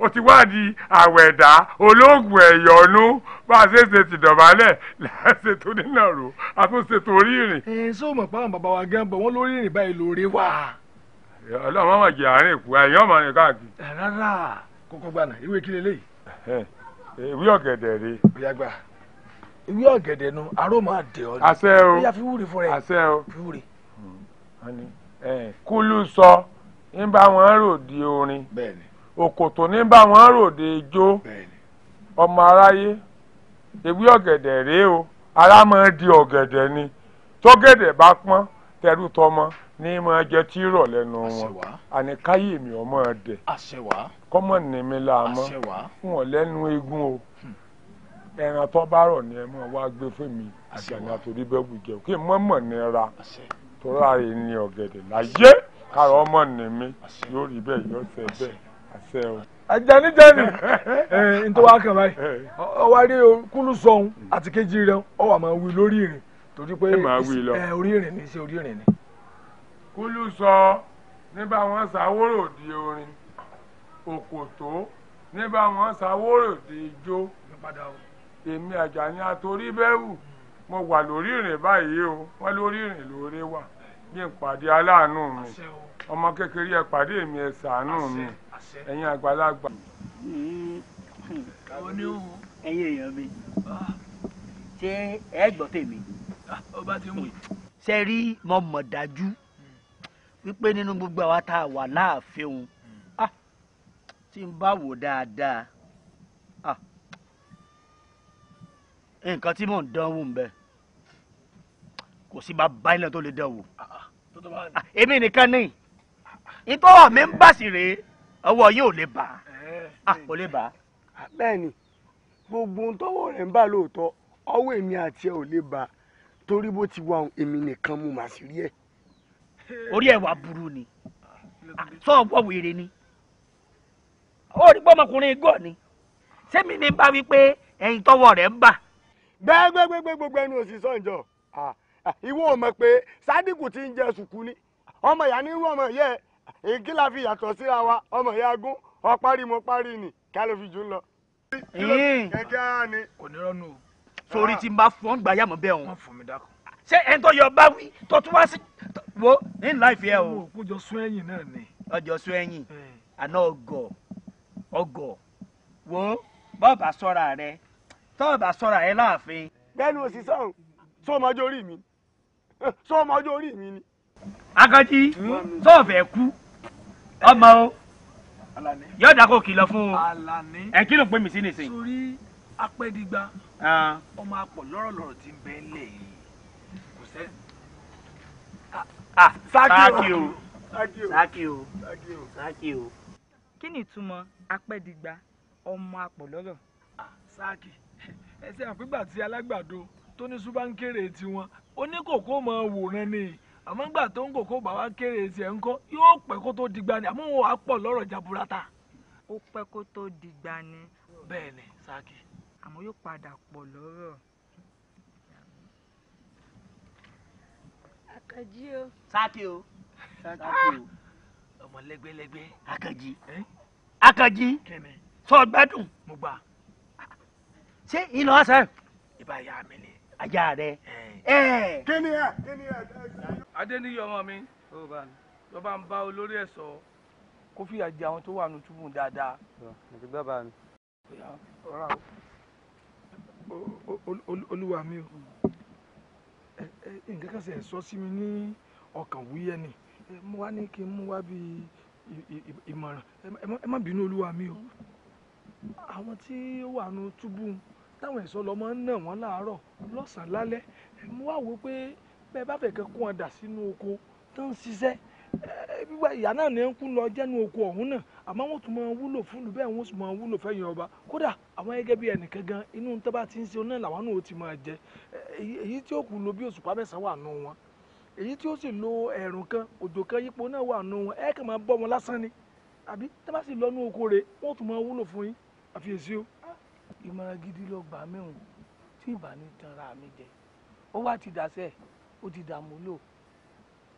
o ti wá di àwẹ̀dá olóògùn ẹ̀yọ́nú bá a ṣe ti dọ̀bálẹ̀ láṣẹ tó nínà rò a tún ṣe torí ìrìn. ṣé o mọ̀ pé àwọn bàbá wa gán bọ̀ wọ́n lórí ìrìn báyìí lóore wà. ọlọ́run máa jẹ àárín ìkú ẹ̀yìn ọmọ rìn káàkiri. rárá kókó gbànà ìwé kí leléyìí. ìwé ọ̀gẹ̀dẹ̀ rè. bóyá gbà ìwé ọ̀gẹ̀dẹ̀ nu aró máa dẹ̀ ọ́. àṣẹ o bóyá fi wúre fún rẹ. àṣẹ o fi wúre. kúlú sọ ní bá wọn ròde orin òkòtò ní bá wọn ròde ijó ọmọ aráyé ewé ọ̀gẹ̀dẹ̀ rèé o ara máa di ọ̀gẹ̀dẹ̀ ni tọ́gẹ̀dẹ̀ bá pọ́n tẹrú tọmọ ní máa jẹ tí rọ̀ lẹ́nu wọn àní káyé mi ọmọ dẹ̀ kọ́mọ ní mi láàmọ́ fún ọ lẹ́nu eégún o ẹran tó bá rọ̀ ni ẹ mọ̀ wá gbé fún mi àjàní àtòrí bẹ́ẹ̀ wù jẹ́ kí n mọ̀ mọ̀ nira tọ́ra rẹ̀ ní ọ̀gẹ̀dẹ̀ láyé kárọ̀ ọmọ ní mi yóò rí bẹ́ẹ̀ yóò ṣe bẹ́ẹ̀ àṣẹ o. Àjàníjàní nítorí wàá kàn báyìí ọwọ́ rí kúlù sọ̀hún àti kejì rẹ̀ ọwọ́ àmọ́ wí lórí ìrìn torí pé orí ìrìn ní í ṣe orí ìrìn ni. kúlù sọ nígbà wọn ṣàwòrò di orin òkòtó nígbà wọn ṣàwòrò di ijó èmi Àjàní àtòrí bẹ́ẹ̀ wù mo wà lórí ìrìn báyìí o wọn lórí ìrìn lóore wà bí n pàdé aláàánú mi ọmọ kékeré ẹ pàdé mi ẹ ṣàánú mi ẹ̀yin àgbàlagbà. ẹ̀yin èèyàn mi ṣé ẹ gbọ́ tèmi ṣe rí mo mọ̀ dájú wípé nínú gbogbo àwa tá a wà láàfin òun tí n bá wò dáadáa nǹkan tí mò ń dánwò ń bẹ kò sí bàbá ilẹ̀ tó lè dánwò èmi nìkan ní ìtọ́wọ̀ mi ń bà sí rèé ọwọ́ yóò lè bà á kò lè bà á. bẹ́ẹ̀ni gbogbo ohun tọ́wọ́ rẹ̀ ń bà lóòótọ́ ọwọ́ èmi àti ẹ ò lè bà á torí bó ti wà èmi nìkan mú màá sí rí ẹ. orí ẹ wà burú ni sọ ọgbọ wèrè ni ó rí pọ́mọkùnrin gọ̀ ni sẹ́mi ní bá wí pé ẹ̀yin tọ́wọ́ rẹ̀ ń bà. gbẹ́gbẹ́gbẹ́gbẹ́ gbogbo ẹnu òsì sọ̀njọ́ ìwọ ò mọ̀ pé sádìkù ti ń jẹ sùkú ni ọmọ ìyá ní irú ọmọ yẹ èyí la fi yàtọ̀ síra wa ọmọ ìyá gún ọparí mo parí ni ká ló fi jù ú lọ. kẹ̀kẹ́ á ní. kò ní rọ́nù o. sórí tí n bá fọ́n gbà yàmọ̀ bẹ́ẹ̀ wọn. ṣé ẹni tó yọ bá wí tó tún wá sí wo ní láìfi ẹ o. kó jọ sún ẹ̀yìn náà ni. ọjọ́ sún ẹ̀yìn àná ọgọ̀ wo bọ́ọ̀bà sọ́ra rẹ tọ́ọ̀bà sọ́ra rẹ láàfin. bẹ́ẹ̀ni òsì sọ̀rùn sọ́ọ̀mọ́jọ́ orí mi sọ́ọ̀mọ́jọ́ orí mi ni. Akaji sọ́ọ̀fẹ̀ kú ọmọ o yóò dá kó kìlọ̀ fún o ẹ kí ló pè mí sí nìsín. sórí apẹ́dígba ọmọ apọ̀ lọ́rọ̀lọ́rọ̀ tí ń bẹ ńlẹ̀ yìí kò sẹ́. sáàkì o. kí ni ìtumọ̀ apẹ́dígba ọmọ apọ̀ lọ́rọ̀. sáàkì ẹsẹ̀ àpégbà tí alágbàdo tó ní súbánkéré tiwọn oníkòkó mọ wòran ni àmọ́ gbà tó ń kòkó bá wá kéré tiẹ̀ ńkọ́ yóò pẹ́ kó tó dìgbà ni àmọ́ wọn á pọ̀ lọ́rọ̀ jaburata. ó pẹ́ kó tó dìgbà ni. bẹ́ẹ̀ ni sáàkì. àmọ́ yóò padà pọ̀ lọ́rọ̀. Àkànjí o. sáàkì o. ọmọ lẹ́gbẹ́lẹ́gbẹ́. Àkànjí sọ gbádùn. mo gbà. ṣé iná ọ̀sẹ̀. ìbá ya mi ni. ajá rẹ. kíni ẹ. Adéníyì ọmọ mi ló bá ń bá olórí ẹ̀ sọ kó fìyà jẹ àwọn tó wà ní túbú dáadáa. olúwa mi o nǹkan kan ṣe sọ sí mi ní ọkàn wúyẹ́ ni mo wá ní kí n mú wá bí ìmọ̀ràn ẹ má bínú olúwa mi o àwọn tí ó wà ní túbú táwọn ẹ̀ṣọ́ lọ́mọ ń nà wọ́n láàárọ̀ lọ́sàn-án lálẹ́ mo wá wò pé bẹ́ẹ̀ bá fẹ́ kẹ́ kó wọn dà sínú oko tó ń ṣiṣẹ́ ìyá náà ní ń kú lọ jẹ́nu oko ọ̀hún náà àmọ́ wọ́n tún máa wúlò fún ìlú bẹ́ẹ̀ wọ́n sì máa wúlò fẹ́yìn ọba kódà àwọn gẹ́gẹ́ bí ẹnìkan gan inú tó bá ti ń ṣe náà làwọn náà ó ti máa jẹ èyí tí ó kù lò bí òṣùpá mẹ́sàn-án wà nù wọn èyí tí ó sì lo ẹ̀rùn kan òjò kan yípo náà wà nù wọn ẹ kàn máa bọ́ wọn lásán ni àbí tẹ́ bá sì lọ́nu oko rẹ̀ wọ́n tún máa wúlò fún yín àfiyèsí o. ìmọ̀ràn gidi ló gbà mẹ́hùn tí ìbá ní tanra mi jẹ ó wá ti dàsẹ́ ó ti dààmú lò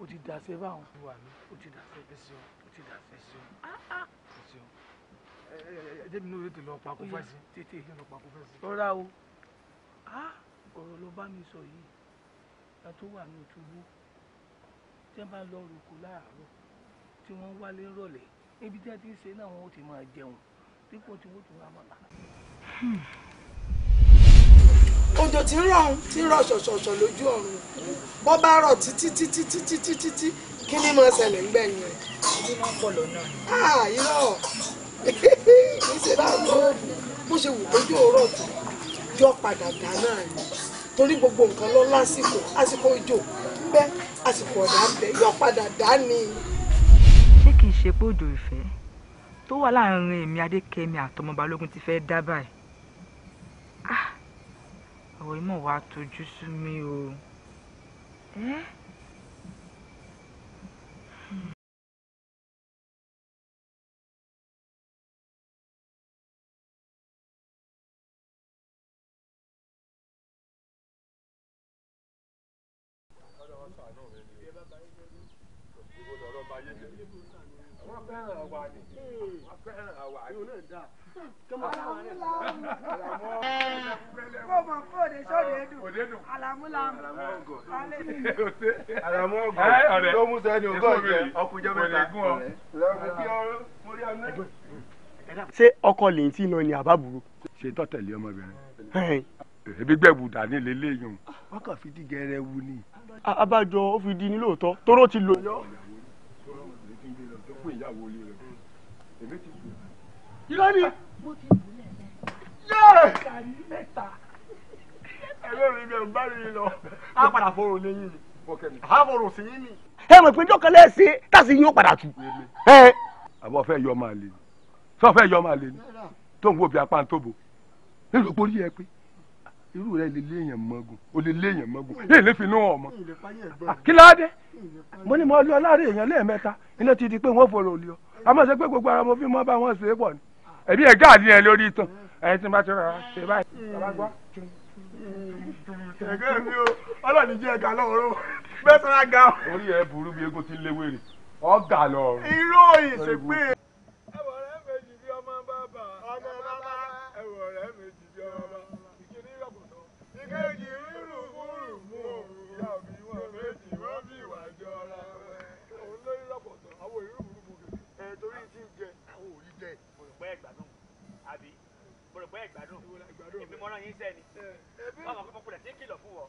ó ti dàsẹ́ báwọn wà mí ó ti dàsẹ́ ẹsẹ̀ ó ti dàsẹ́ ẹsẹ̀ ẹjẹ́ mi náà tètè lọ pàkó fẹ́ sí tètè lọ pàkó fẹ́ sí. rọra o ọ̀rọ̀ ló bá mi sọ yìí ẹ tó wà ní túbú tí wọ́n bá lọ rúkú láàárọ̀ tí wọ́n wálé rọ̀lẹ́ níbi tí wọ́n ti ń ṣe náà wọ́n ó ti máa jẹun dípò tí wọ́n tún wá mọ́lá. òjò tí ń rọ̀ ṣọ̀ṣọ̀ṣọ̀ lójú ọ̀run bọ́ bá rọ̀ títí kí ni mo ṣẹlẹ̀ ń gbẹ̀yìn rẹ̀. ojú máa ń pọ̀ lọ́nà. irọ́ kì í ṣe láàbọ̀ bó ṣe wù lójú ọ̀rọ̀ tó yọ padà dá náà ni torí gbogbo nǹkan lọ lásìkò àsìkò òjò ń bẹ àsìkò ọ̀dà ń bẹ yọ padà dá ni. ṣé kì í ṣe pé òjò ìfẹ́ tó wà láàrin èmi Adékẹ́mi àtọmọ Balógun ti fẹ́ dá báyìí ọ̀rọ̀ ìmọ̀ wa tójú sú mi o. ṣé ọkọ lè tí lọ ní àbábúrò. ṣe tó tẹ̀lé ọmọbìnrin ebi gbẹ̀bù dání lélẹ́yìn wọn kàn fi di gẹrẹ wu ni. abájọ ó fi di ní lóòótọ́ tóró ti lò yọ. irọ́ ni mẹ́ta ẹlẹ́rìí bẹ̀rù bá rí lọ á padà fọ̀rọ̀ lẹ́yìn ni á fọ̀rọ̀ sí yín ni. ẹ mọ̀ pé jọ́kẹ́ lẹ́sẹ̀ tàṣí yín ó padà tù. àbọ̀ fẹ́ yọ máa lè ní sọ fẹ́ yọ máa lè ní tó ń wo bí apá ń tóbo nílò borí ẹ pé irú rẹ lè léèyàn mọ́gùn o lè léèyàn mọ́gùn yìí lè fi inú ọmọ kí ló dé mo ní mo lọ láàrin èèyàn lẹ́ẹ̀mẹ́ta iná ti di pé wọ́n fọ̀rọ̀ lé ọ àmọ́ ṣe pé gbogbo ara mo fi mọ́ bá wọn ṣe é pọ̀ ni ẹ̀bí ẹ̀ gáàdì yẹn lórí ìtàn ẹ̀yìn tí n bá ti rà ṣe báyìí bàbá gbọ́. ẹ̀gẹ́ mi o ọlọ́ọ̀ni jẹ́ ẹ̀ka lọ́rùn bẹ́ẹ̀ sọ́ra ga. orí ẹ burú bí eégún ti ń léwé rè ọ̀gá lọ́rùn. irú ìṣèpè. ẹ̀wọ̀ rẹ̀ méjì bí ọmọ bàbá ẹ̀wọ̀ rẹ̀ méjì bí ọmọ bàbá ìkíní yọ̀bùtọ̀ ìkejì rúrùmúrùmú ìyá mi wọn méjì wọ́n bí ìwà jọra òun lórí rọ̀bọ̀tọ̀ àwọn ìrúmùrùmù kẹ̀ torí tí ń jẹ àwọn òrí jẹ. bòròpẹ́ ẹ̀gbádùn àbí bòròpẹ́ ẹ̀gbádùn èmi mọ́ra yín sẹ́ni báwọn akọ́kọ́ kúrẹ̀ tí ń kìlọ̀ fún wọ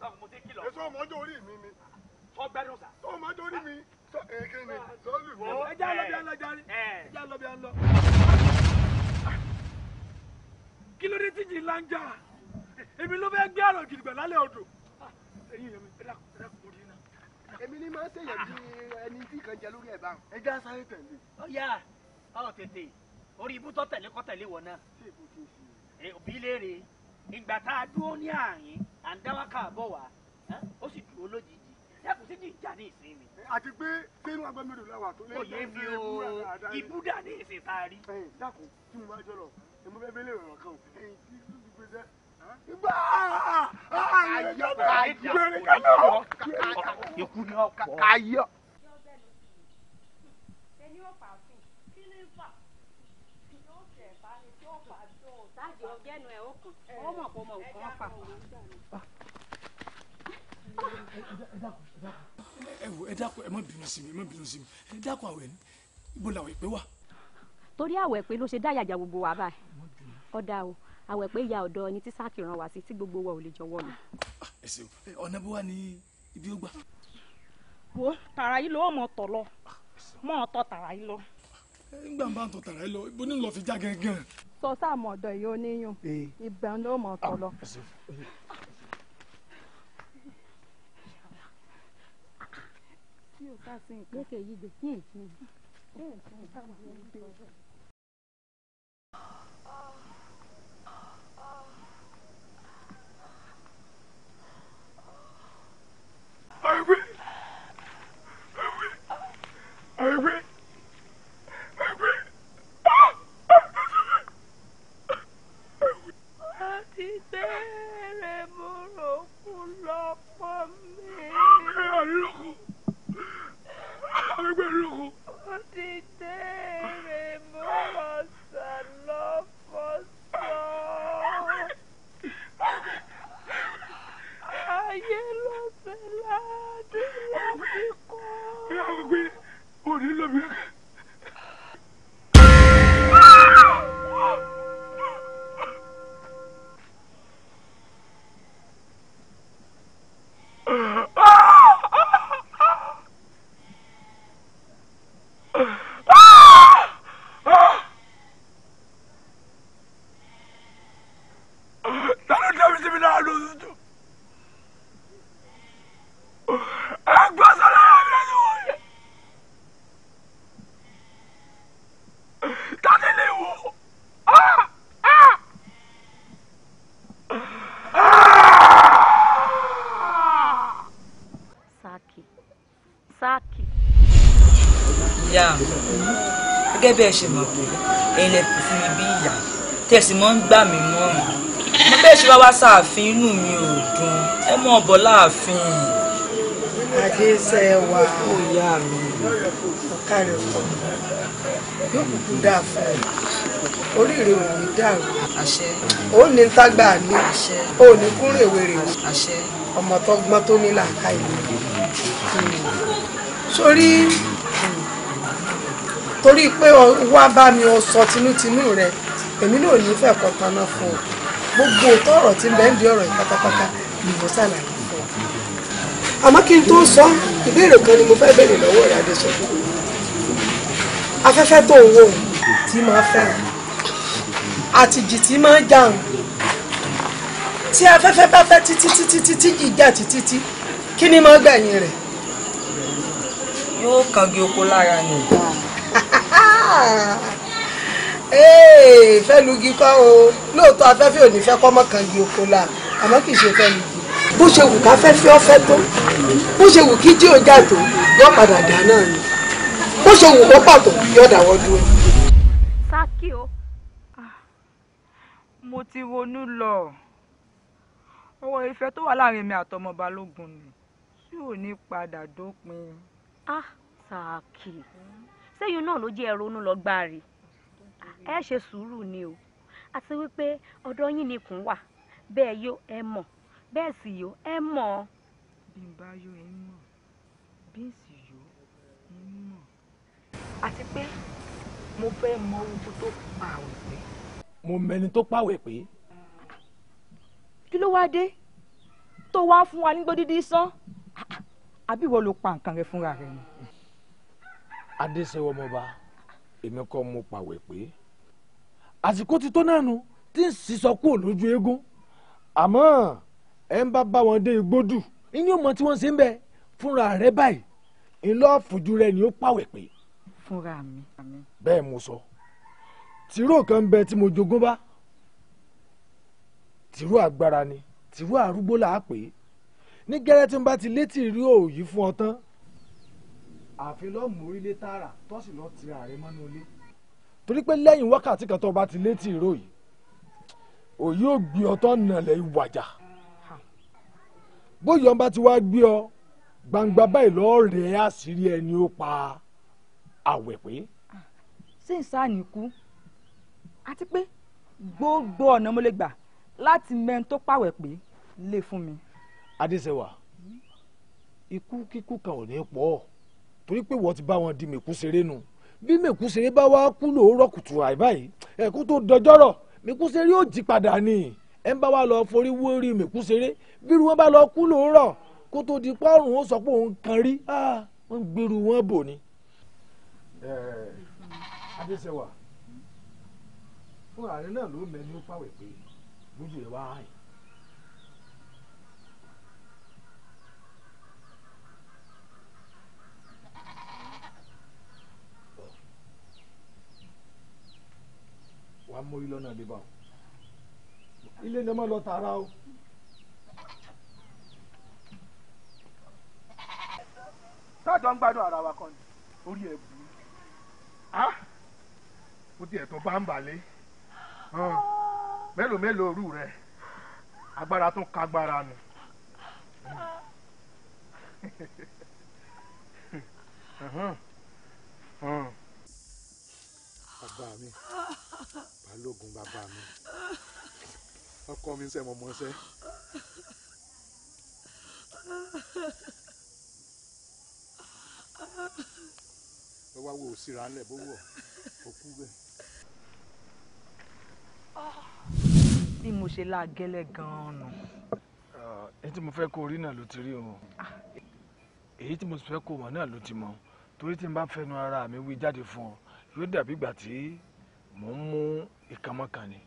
báwọn mo ti kìlọ̀ fún. èso ọmọdé orí mi ni. sọ gbádùn sà. sọ ọmọdé orí mi sọ èké ni sọ lù mí. ẹja lọ bí a lọ jàre ẹja lọ bí a lọ. kí ló dé tí jì ńlá ń jà èmi ló fẹ́ gbé àrò gidigbà lálẹ́ odò. ẹyin yẹn mi ẹ dákun orí náà. èmi ni máa ń ṣèyàn bí ẹni tí kan jẹ lórí ẹ̀ báwọn. ẹja sáré tẹ̀lé. ọ̀ya ọ̀ tètè orí ibùtọ̀ tẹ̀lé kọ́ tẹ̀lé wọ̀ náà. òbí léèrè ìgbà tá a dúró ní àárín à ń dáwà káàbọ̀ wá ó sì dúró lójijì yàtọ̀ sí ní ìjà ní ìsinmi. àti pé sínú agbẹ́mẹ́rù lẹ́wà tó lé. òye mi o ibùdó ní ìsìn tá a rí. dákun tí mo bá jọ lọ èmo bẹ́ẹ̀ bẹ́ẹ̀ lè rọrùn kan o ẹ̀yìn tí tó ti gbèsè. gbà ikú ni ọ̀pọ̀. ayọ̀. ẹ dákun ẹ má bínú sí mi ẹ dákun àwẹ̀ ní ibo làwẹ̀ pé wà. torí àwẹ̀ pé ló ṣe dá yàjà gbogbo wa báyìí ọ̀dà o àwẹ̀ pé ìyá ọ̀dọ́ ẹni tí sáàkì ràn wá sí tí gbogbo wa ò lè jọ̀wọ́ lọ. ẹ ṣeun ọ̀nà bó wà ní ibi ó gbà. wo tààrà yìí ló mọ̀ tọ̀ lọ mọ̀ tọ̀ tààrà yìí lọ. nígbà bá ń tọ̀ tààrà yìí lọ ibo ní lọ fi já gángan. sọ sáàmù ọ̀dọ̀ yìí ó níyùn ibẹ̀ ló mọ̀ tọ̀ lọ. Gbẹ́kẹ̀ yìí gbé kí èsì ni. Gẹ́gẹ́ bí ẹ ṣe mọ̀ pé ẹ̀yin lẹ pè fún mi bí ìyá tẹ̀sí mọ́ ń gbà mí mọ́rùn mo bẹ́ẹ̀ ṣe wá sáàfin inú mi ò dùn ẹ mọ̀ ọ̀bọ̀ láàfin. Adéṣẹ́wà ó yá mi ọ̀kàrẹ̀ ọ̀pọ̀ yóò kúkú dáa fún ẹ oríire ò ní dàrú ó ní tágbà ní ó ní kúrò èwèrè ọmọ tó gbọ́n tó ní làákà ìlú sórí torí pé wá bá mi ọ sọ tinútinú rẹ èmi náà ní fẹ́ kọ̀ọ̀kan náà fún ọ gbogbo tọrọ tí ń bẹ ń di ọ̀rọ̀ yìí pátápátá ni mo ṣàlàyé fún ọ àmọ́ kí n tó sọ ìbéèrè kan ni mo fẹ́ béèrè lọ́wọ́ rẹ Adéṣẹ́gun afẹ́fẹ́ tó ń wò tí máa fẹ́ràn àtìjì tí máa jàun tí afẹ́fẹ́ bá fẹ́ títí títí títí ìjà títí tí kí ni máa gbẹ̀yìn rẹ̀. yóò kangi oko lára ni. fẹ́ lugi kọ́ o lóòótọ́ afẹ́fẹ́ ò ní fẹ́ kọ́ mọ́ kangi oko la àmọ́ kì í ṣe fẹ́ lugi bó ṣe wù káfẹ́fẹ́ ọ̀fẹ́ tó bó ṣe wù kí jí ọjà tó yọ padà dá náà ni bó ṣe wù kó pàtó yọ dáwọ́ dúró. Sákì o mo ti ronú lọ ọwọ́ ìfẹ́ tó wà láàrin mi àtọmọ Balógun ni tí ò ní padà dópin. Sákì sẹ́yìn náà ló jẹ́ ronú lọ gbáre ẹ ṣe sùúrù ni o àti wípé ọ̀dọ̀ yín ni kùn wà bẹ́ẹ̀ yó ẹ mọ̀ bẹ́ẹ̀ sì yó ẹ mọ̀. bí n bá yó ẹ mọ̀ bí n sì yó ẹ mọ̀ àti pé mo fẹ́ mọ ohun tó pàwẹ̀ pé. mo mẹni tó pàwẹ̀ pé. kí ló wáá dé tó wá fún wa nígbó dídí sán àbí ìwọ ló pa nǹkan rẹ fúnra rẹ ni. Adéṣẹ́wà ọmọba èmi kọ́ mo pàwẹ̀ pé àsìkò ti tó náà nu tí ń sísọ kúrò lójú eégún àmọ́ ẹ ń bá wọn dé igbódù ní ọmọ tí wọ́n ṣe ń bẹ fúnra rẹ báyìí ńlọ fojú rẹ ni ó pàwẹ̀ pé. fúnra mi. bẹ́ẹ̀ mo sọ tìró kan bẹ tí mo jogún bá tìró agbára ni tìró arúgbó là á pè é ní gẹ́rẹ́ tí n bá ti létí rí òòyì fún ọ tán àfi lọ́ọ́ mú ilé tààrà tó sì lọ́ọ́ tira rẹ mọ́nú ilé torí pé lẹ́yìn wákàtí kan tó bá ti létí ìró yìí òyì ò gbé ọ tó nàlẹ́ ìwàjà bóyá ọba ti wá gbé ọ gbangba báyìí lọ́ọ́ rẹ̀ àṣírí ẹni ó pa àwẹ̀ pé. ṣé n sáà ní kú àti pé gbogbo ọ̀nà mo lè gbà láti mẹ́rin tó pàwẹ̀ pé lè fún mi. Adéṣẹ́wà ikú kíkú kan ò ní pọ̀ ọ́ torí pé wọ́n ti bá wọn di mèkúṣeré nu bí mèkúṣeré bá wá kú lóòrọ̀ kùtù àìbáyìí ẹ̀kú tó dọjọ́rọ̀ mèkúṣeré ó jí padà ní ẹ̀ ń bá wa lọ forí wórí mèkúṣeré bírú wọn bá lọ kú lóòrọ̀ kó tó di pọ́ọ̀rùn ó sọ pé òun kan rí wọ́n gbèrú wọn bò ní. Adéṣẹ́wà fún ààrẹ náà ló mẹ́ni ó pàwẹ̀ pé lójú ẹ̀ wá hàn. wàá mórí lọ́nà lébà o ilé ni ọmọ lọ tààrà o. táàjọ ń gbádùn ara wa kan ni orí ẹ bù ú. ó tiẹ̀ tó bá ń balẹ̀ mélòó mélòó rú rẹ agbára tún kagbára nù bàbá mi balógun bàbá mi ọkọ mi ń sẹ́ mọ́ mọ́sẹ́. ẹ wá wo òsìrà ńlẹ̀ bó wọ̀ òkú bẹ́ẹ̀. bí mo ṣe lágẹ́lẹ́ gan-an nù. èyí tí mo fẹ́ kó rí náà ló ti rí o èyí tí mo fẹ́ kó mọ̀ náà ló ti mọ̀ torí tí n bá fẹnu ara mi wí jáde fún ọ yóò dàbí ìgbà tí mò ń mú ìkànnmọ́kàn ni.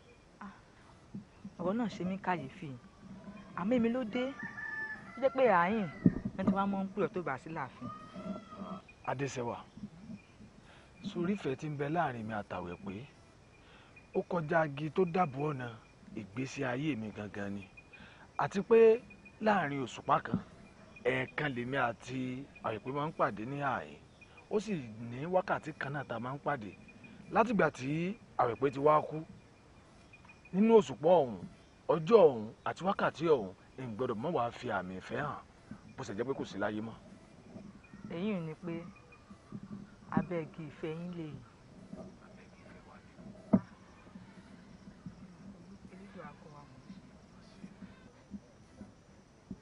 ọ̀rọ̀ náà ṣe mí kàyéfì àmọ́ èmi ló dé ó jẹ́ pé ààyìn ẹni tí wọ́n mọ̀ ń pè ọ́ tó bá sí láàfin. Adéṣẹwà sórí ìfẹ́ tí ń bẹ láàrin mi àtàwẹ̀ pé ó kọjá agi tó dàbò ọ̀nà ìgbésí ayé mi gangan ni àti pé láàrin òṣùpá kan ẹ̀ẹ̀kan lèmi àti àwẹ̀pẹ́ máa ń pàdé ní ààyè ó sì ní wákàtí kan náà tá a máa ń pàdé látìgbà tí àwẹ̀pẹ́ ti wá kú nínú òṣùpá ọ̀hún ọjọ́ ọ̀hún àti wákàtí ọ̀hún èmi gbọ́dọ̀ mọ̀ wá fi àmì ìfẹ́ hàn bó ṣe jẹ́ pé kò sí láyé mọ́. èyí ni pé abẹ́gi ìfẹ́ yín lè yìí.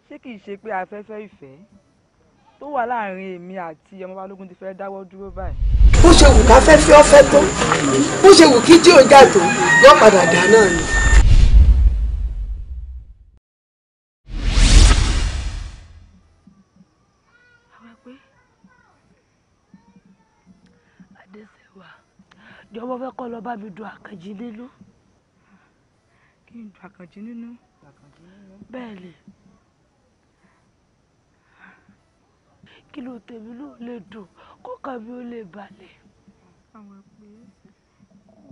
ṣé kìí ṣe pé afẹ́fẹ́ ìfẹ́ tó wà láàrin èmi àti ọmọ balógun ti fẹ́ dáwọ́ dúró báyìí. bó ṣe wù ká fẹ́fẹ́ ọ̀fẹ́ tó bó ṣe wù kí tí ò já tó yóò padà dá náà ni. Adéṣẹwà jọ̀wọ́ fẹ́ kọ́ lọ bá mi dùn Àkànjí nínú. kí n dùn Àkànjí nínú. bẹ́ẹ̀ ni kí ló tèmi ló lè dùn kọ́kàn mi ó lè balẹ̀. àwọn pé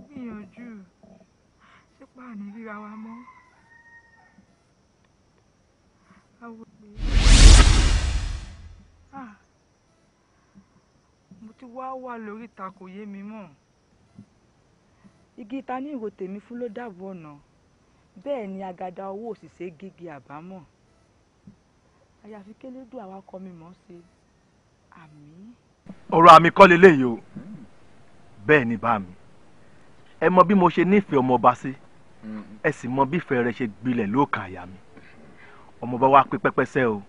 gbìyànjú ṣé pààní ríra wa mọ́. àwọn pé mo ti wà lórí ìta kò yé mi mọ́. igi ta ní ìrò tèmi fún ló dàbò ọ̀nà bẹ́ẹ̀ ni agada owó òṣìṣẹ́ gègé àbámọ̀ àyàfi kélédùn àwakọ̀ mi mọ́ ṣe àmì. ọ̀rọ̀ àmì kọ́ leléyìí o bẹ́ẹ̀ ni bá mi ẹ mọ bí mo ṣe nífẹ̀ẹ́ ọmọọba sí ẹ sì mọ bí ìfẹ́ rẹ ṣe gbilẹ̀ lóòkàn àyà mi ọmọọba wa pé pẹ́pẹ́sẹ́ o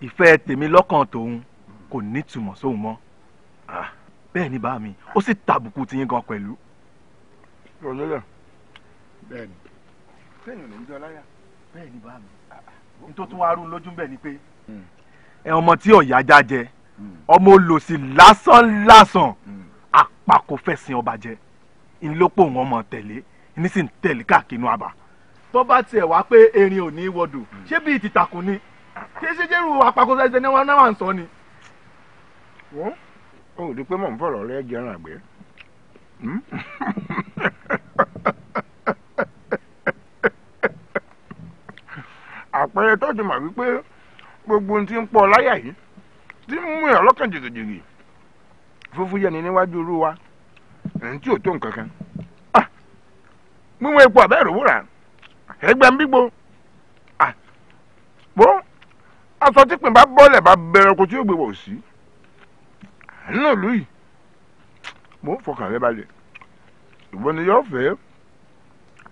ìfẹ́ tèmi lọ́kàn tòun kò nítumọ̀ sóhun mọ́ bẹ́ẹ̀ ni bá mi ó sì tàbùkù tiyín gan pẹ̀lú. ọ̀lẹ́lẹ̀ bẹ́ẹ̀ ni sẹ́yìn ló ń jọ láyà. bẹ́ẹ̀ ni bá mi nítorí tó wá rú lójú bẹ́ẹ̀ ni pé ẹ ọmọ tí ọ̀yá já jẹ ọmọ olòṣì lásán àpàkò fẹ́ sin ọba jẹ ńlọpọ̀ wọn mọ̀ tẹ̀lé ní sì ń tẹ̀lé káàkiri àbá tó bá tiẹ̀ wá pé erin ò ní í wọdò ṣé bíi ti tàkùn ni kí ṣe jẹ́rù àpàkò fẹ́ ni wọ́n náà wà ń sọ ni. wọ́n ò rí pé mò ń fọ̀rọ̀ rẹ jẹun àgbẹ̀. àpẹẹrẹ tó ti mọ̀ wípé gbogbo ohun tí ń pọ̀ láyà yìí tí ń mú ẹ̀ lọ́kàn jìgìjìgì fúnfún yẹni níwájú irú wa ẹni tí ò tó nǹkan kan mímú epo àbẹ́ ìròwúrà ẹgbẹ́ ń bígbó bó aṣọ tí pin bá bọ́lẹ̀ bá bẹ̀rẹ̀ kó tí ó gbé wọ̀ sí nínú ìlú yìí mo fọkàn rẹ balẹ̀ ìwọ ni yóò fẹ́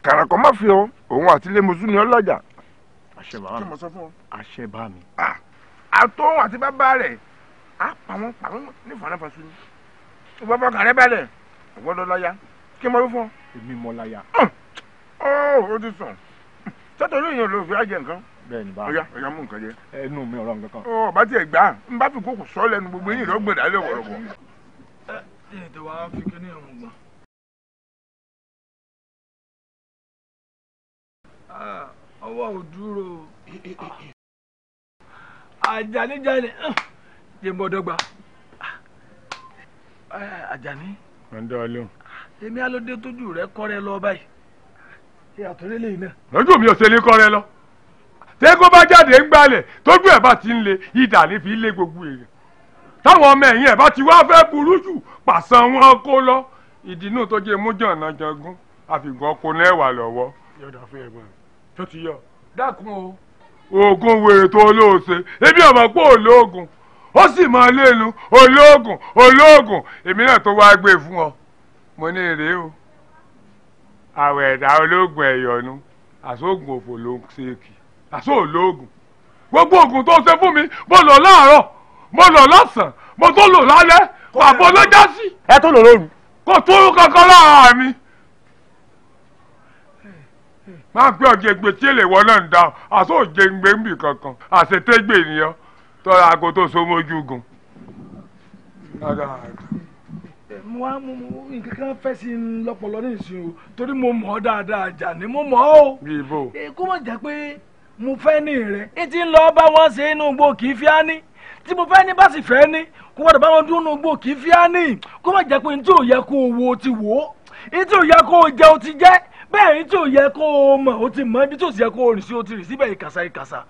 kàràkọ́ má fi ọ òun àti lẹ́mọ̀sún ni ọ lọ́jà. àṣẹ bá mi kí mo sọ fún ọ. àṣẹ bá mi. àtọ́ àti bàbá rẹ̀ á pa wọ́n ní fànáfàṣú ni ìwọ fọkàn rẹ balẹ̀ ìwọ lọ láyà kí mo rí fún ọ. èmi mọ láyà. ó ti sùn sọ́tọ̀ olóyìn olóòfin fi àjẹ nǹkan. bẹ́ẹ̀ ni bá mi. ọ̀yá mú nǹkan jẹ. ẹnu mi ọ̀rọ̀ nǹkan kan. ọba tiẹ̀ gbà ń bá fi kókò sọ lẹ́nu gbogbo eyín lọ gbẹ̀dá lé wọ̀rọ̀wọ̀. ètò wa fi kíní ẹ̀hún gbọ̀n. ọwọ́ ò dúró Àjàní jẹ́ bọ́dọ́gba Àjàní. ọ̀dọ́ ọlọ́run. èmi alóde tójú rẹ kọ́rẹ́ lọ báyìí ṣé àtúndé lè iná. lójú mi ò ṣe ní kọ́rẹ́ lọ tẹ́gbọ́n bá jáde ń gbalẹ̀ tójú ẹ̀ bá ti ń le ìdà ní fi lé gbogbo èèyàn táwọn ọmọ ẹ̀yìn ẹ̀ bá ti wá fẹ́ burú jù pàṣán wọn kó lọ ìdínú tó jẹ́ mújànà jangún àfìgàn kò náà wà lọ́wọ́. yọ̀dà fún ẹ̀gbọ́n tó ti yọ. dákun o. oògùn wèrè tó olóòṣè ebi ọmọ pé olóògùn ó sì mọ lẹ́nu olóògùn olóògùn èmi náà tó wá gbé fún ọ mo ní èrè o àwẹ̀ ẹ̀dá olóògùn ẹ̀yọ̀nu àsóògùn òfò ló ń ṣe kì àsóòlóògùn gbogbo oògùn tó ṣe fún mi mo lò láàárọ̀ mo lò lọ́sàn-án mo tó lò lálẹ́ pàbó ló já sí. ẹ tó lò lóru. kò tó kankan lára mi. máa ń pẹ́ ọ̀jẹ̀gbẹ̀ tí èlé wọ náà ń da àṣọ òjẹ̀gbẹ̀ ń bì kankan àṣetẹ́gbẹ̀ nìyẹn tọ́ra aago tó so mójú gun. mo wá nǹkan kan fẹ́ sí i lọ́pọ̀lọ́ ní ìsìn o torí mo mọ̀ ọ́ dáadáa Àjàní mo mọ̀ ọ́ o. bí ibo. kó má jẹ́ pé mo fẹ́ ní rẹ̀ etí ń lọ bá wọn ṣe inú igbó kì í fi á ní tí mo fẹ́ ní bá sì fẹ́ ní kó gbọ́dọ̀ bá wọn dún inú igbó kì í fi á ní kó má jẹ́ pé ní tí ò yẹ kó o wo o ti wò ó ní tí ò yẹ kó o jẹ o ti jẹ bẹ́ẹ̀ ní tí ò yẹ kó o mọ̀ o ti mọ̀ ibi tí ò sì yẹ kó o rìn sí o ti rìn síbẹ̀ ìkàsà ìkàsà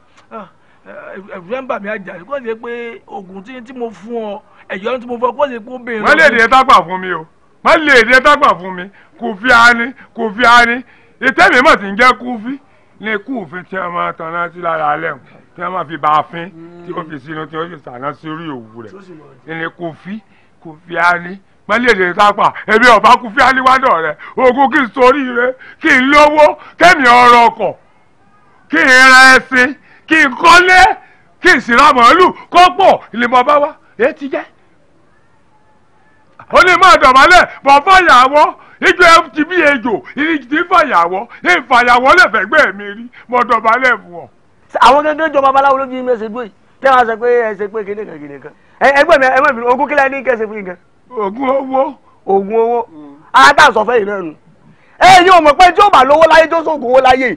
ẹ̀rù ń bà mí Àjàní kó ṣe pé oògùn tí mo fún ọ ẹ̀yọ́ tí mo fún ọ kó ṣe pé ó béèrè. wọ́n lè dé tágbà fún mi o wọ́n lè dé tágbà fún mi kò fi á ní kò fi á ní ìtẹ́mi mọ̀ tí ń jẹ́ kúfí ní kúfí tí a máa tanná sí lára alẹ́ tí a máa fi bá a fín tí ó fi sínú tí ó fi sàná sí orí òwú rẹ̀ ní kúfí kò fi á ní mọ́lẹ́dẹ̀ sápà èmi ọ̀bá kú fíálí wádọ̀ rẹ̀ ogun kí n sórí rẹ̀ kí n lówó kẹ́mi ọ̀rọ̀ ọkọ̀ kí n ra ẹṣin kí n kọ́lé kí n sì ra màálù kó pọ̀ ilé bọ́ bá wá èé ti jẹ́. ó ní máa dọ̀bálẹ̀ bọ̀ fàyàwọ́ ìjọ ẹ ti bí ejò ìrìn tí fàyàwọ́ ìfàyàwọ́ lè fẹ́ gbé mi rí mo dọ̀bálẹ̀ fún ọ. àwọn gẹ́gẹ́ jọba babaláwo ló fi mẹ́sẹ̀ gbé yìí tẹ́ wọ́n sọ pé ẹ ṣe pé kíní kan kíní kan ẹgbẹ́ mi ẹ má bínú ogún kílẹ̀ ní kẹsẹ̀ fún yín kan. oògùn owó. oògùn owó aláta sọ fẹ́ yìí náà nù. ẹ̀yin ò mọ̀ pé tí ó bá lówó láyé tó sóògùn owó láyé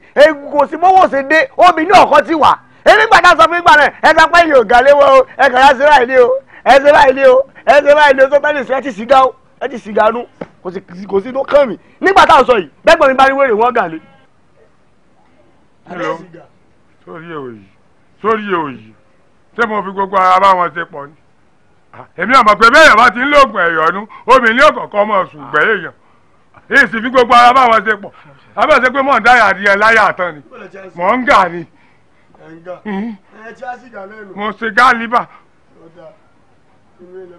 kò sí mọ́wọ́ ṣe dé omi ní ọ̀kọ́ ti wà. èmi gbàdá sọ fún ìgbà náà ẹ sọ pé yóò gà léwọ́ o ẹ kàn yá sí báyìí ní o ẹ ṣe báyìí ní o ẹ ṣe báyìí ní o tó bẹ́ẹ̀ ní ẹ ti sìgá o ẹ ti sìgá nú kò sí tó kàn mí nígbà táwọn sọ yìí bẹ́ẹ̀ mi bá ní wèrè wọ́n gà lé. sórí òyì ṣé mo fi gbogbo ara bá wọn ṣe pọ̀ ni èmi àmọ̀ pé bẹ́ẹ̀ yàrá ti ń lóògùn ẹ̀yọ́nú obìnrin ọ̀kọ̀ọ̀kan mọ̀ sùn gbẹ́ èèyàn èyí sì fi gbogbo ara bá wọn ṣe pọ̀ abẹ́ ṣe pé mò ń dáyà adìyẹ láyà tán ni mò ń gà ni mo ṣe gáàlíbà.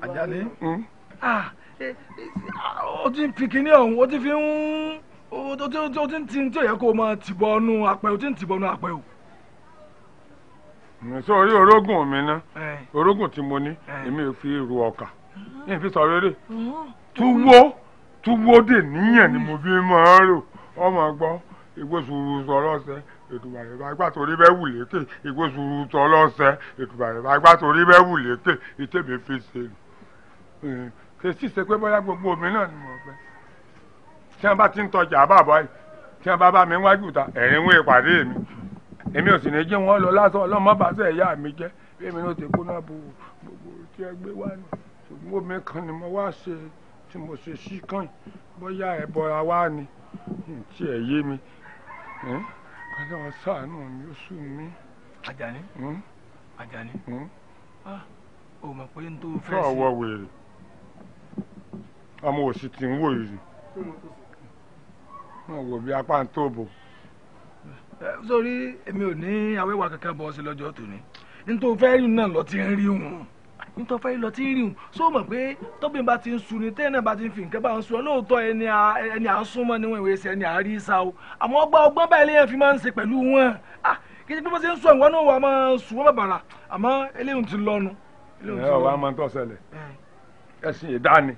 Àjàní o ti ń fi kinní ọ̀hún o ti fi ń o ti ń ti tí ò yẹ kó o máa tìbọ̀ ọ̀nù àpẹ o ti ń tìbọ̀ ọ̀nù àpẹ o. sórí orógùn mi ná orógùn tí mo ní èmi ò fi ru ọkà ní fi sọ rere túwó dè níyàn ni mo fi máa ń rò ọmọ gbọ́ ìgbésùrù sọlọ́sẹ̀ ètùbàrẹ̀ bá gbà torí bẹ́ẹ̀ wù lékè ìgbésùrù sọlọ́sẹ̀ ètùbàrẹ̀ bá gbà torí bẹ́ẹ̀ wù lékè ìtẹ̀mí fi ṣe nù. kì í sì ṣe pé bóyá gbogbo mi náà ni mo fẹ́ tí wọ́n bá ti ń tọjà àbàbọ̀ yìí tí wọ́n bá mi wájú ta ẹ̀rín wọ́n ìpàdé mi èmi ò sì ní jẹ́ wọn lọ lásán ọlọ́mọ bá sẹ́ ẹ̀yà mi jẹ́ bí èmi náà ti kó náà bo gbogbo tí ẹ gbé wá nù ṣùgbọ́n omi kan ni mo wá ṣe tí mo ṣe sí kàn bóyá ẹ bọra wá ni tí ẹ yé mi kọ́lá ṣàánú mi ó sùn mí. Àjàní Àjàní o mọ̀ pé n tó fẹ́ sí. sọ̀wọ́ wèrè ọmọ òsì tí ń wò yìí wọn wò bí apá ń tóbo. sórí èmi ò ní awéwà kankan bọ́ sí lọ́jọ́ tòní nítorí fẹ́ rí náà lọ ti ń rí wọn nítorí fẹ́ rí lọ ti ń rí wọn sọ ma pé tóbi bá ti ń sun ni tẹ́yìn náà bá ti ń fi nǹkan bá ń sun ọ lóòótọ́ ẹni à ń súnmọ́ níwọ̀n ìwé ẹsẹ̀ ẹni à ń rí sá o àmọ́ ọgbọ́n báyìí lẹ́yìn fi máa ń ṣe pẹ̀lú wọn kí ni bí wọ́n ti ń sọ ìwọ náà wà máa sùn wọ́n bàbàrà àmọ́ eléyìí ti lọ́nu. ẹ wàá máa ń tọ́ ṣẹlẹ̀ ẹ̀sìn ìdáni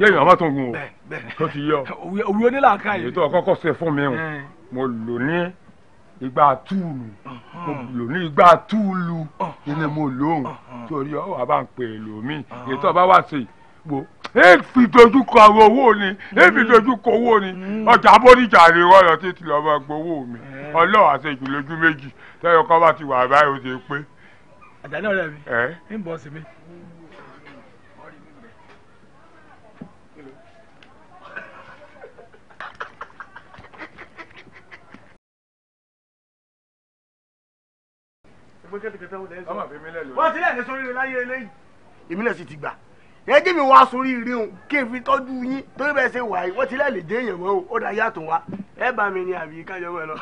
yéèyàn má tó ń gun o tó ti yọ òwe onílàáká yìí. ètò ọkọ ṣe fún mi o mo lò ní igba túùlù mo lò ní igba túùlù ilé mo lòun torí ọ wà bá ń pè lómi ètò ọba wá sí ìgbò ẹ fi dojú kọ àwọn owó ni ẹ fi dojú kọ owó ni ọjà abóríjà rè wọ́n lọ títí lọ́ọ́ máa gbowó mi ọlọ́ọ̀ àṣejù lójú méjì tẹ́yọ̀ kọ́ bá ti wà báyìí ó ti pé. Àjàní ọ̀rẹ́ mi ń bọ̀ sí mi. wọ́n ti lẹ́ẹ̀ni sórí rẹ láyé eléyìí èmi náà sì ti gbà ẹjẹ́ mi wá sórí ire o kí n fi tọ́jú yín torí bẹ́ẹ̀ ṣe wà yìí wọ́n ti lẹ́ẹ̀lì dé èèyàn mọ́ o ó dá yàtọ̀ wá ẹ bá mi ní àbí kájọ mọ́ ẹ lọ.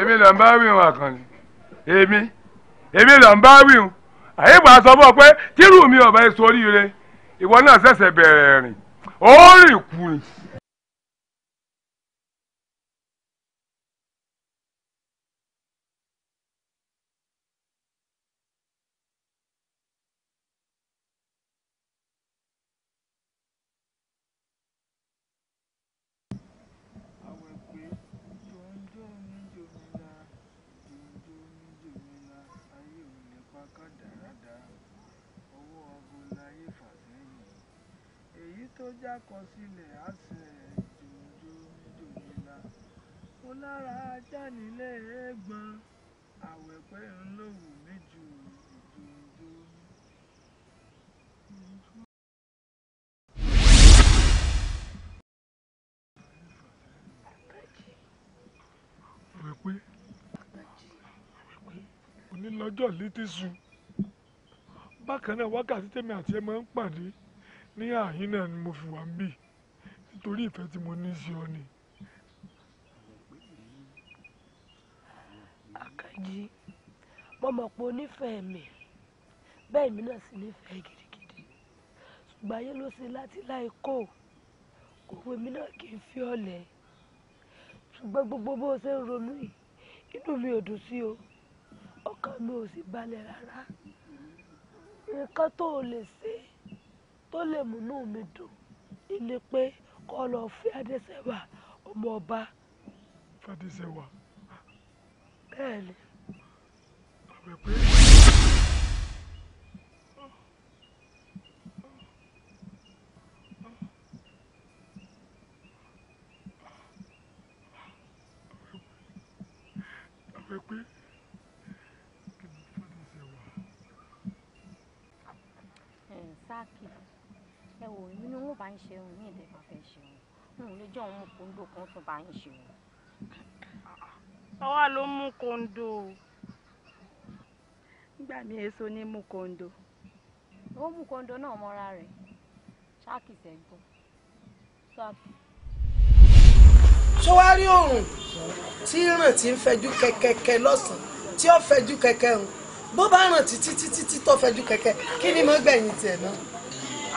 èmi là ń bá wí wọn àkànní èmi là ń bá wí wọn àyègbà sọ fún ọ pé tírù mi ọ̀bẹ soríire ìwọ náà ṣẹ̀ṣẹ̀ bẹ̀rẹ̀ rìn ó rìn kú ni. tó jákọsílẹ̀ àṣẹ jòjò níjòmílà mo lára ajá nílé ẹ̀gbọ́n àwẹ̀pẹ́ ńlọ́wù mi ju ìjòjò. àwẹ̀pẹ́ onílọ́jọ́ létí sùn bákan náà wákàtí tèmi àti ẹ máa ń pàdé ní àyín náà ni mo fi wà ń bì nítorí ìfẹ́ tí mo ní sí ọ ni. Àkànjí mo mọ̀ pé o nífẹ̀ẹ́ mi bẹ́ẹ̀ mi náà sì nífẹ̀ẹ́ gidigidi ṣùgbọ́n ayé ló ṣe láti láì kó òwe mi náà kì í fi ọ̀lẹ̀ ṣùgbọ́n gbogbo bó ṣe ń ronú yìí inú mi ò dùn sí o ọkàn mi ò sì balẹ̀ rárá nǹkan tó o lè ṣe tó lè múnú mi dùn ilé pé kó lọ fẹ́ Adéṣẹ́wà ọmọ ọba. Fadéṣẹ́wà. bẹ́ẹ̀ni. àwẹ̀pẹ́. àwẹ̀pẹ́. Sáàkì ẹ wò èmi ni wọn bá ń ṣe òun ní ìdẹ bá fẹ́ ṣe òun òun lè jọ òun mú kóńdó kan tún bá ń ṣe òun. àwa ló mú kóńdó. nígbà mi èso ní mú kóńdó. ó mú kóńdó náà mọ́ra rẹ̀ Sáàkì sẹ́gbọ́n. Sáàkì. ṣó wá rí oòrùn tí ràn tí ń fẹjú kẹ̀kẹ̀kẹ̀ lọ́sàn-án tí ó fẹjú kẹ̀kẹ̀ hàn bó bá ràn títí títí tó fẹjú kẹ̀kẹ̀ kí ni mo gbẹ̀yìn tiẹ̀ náà.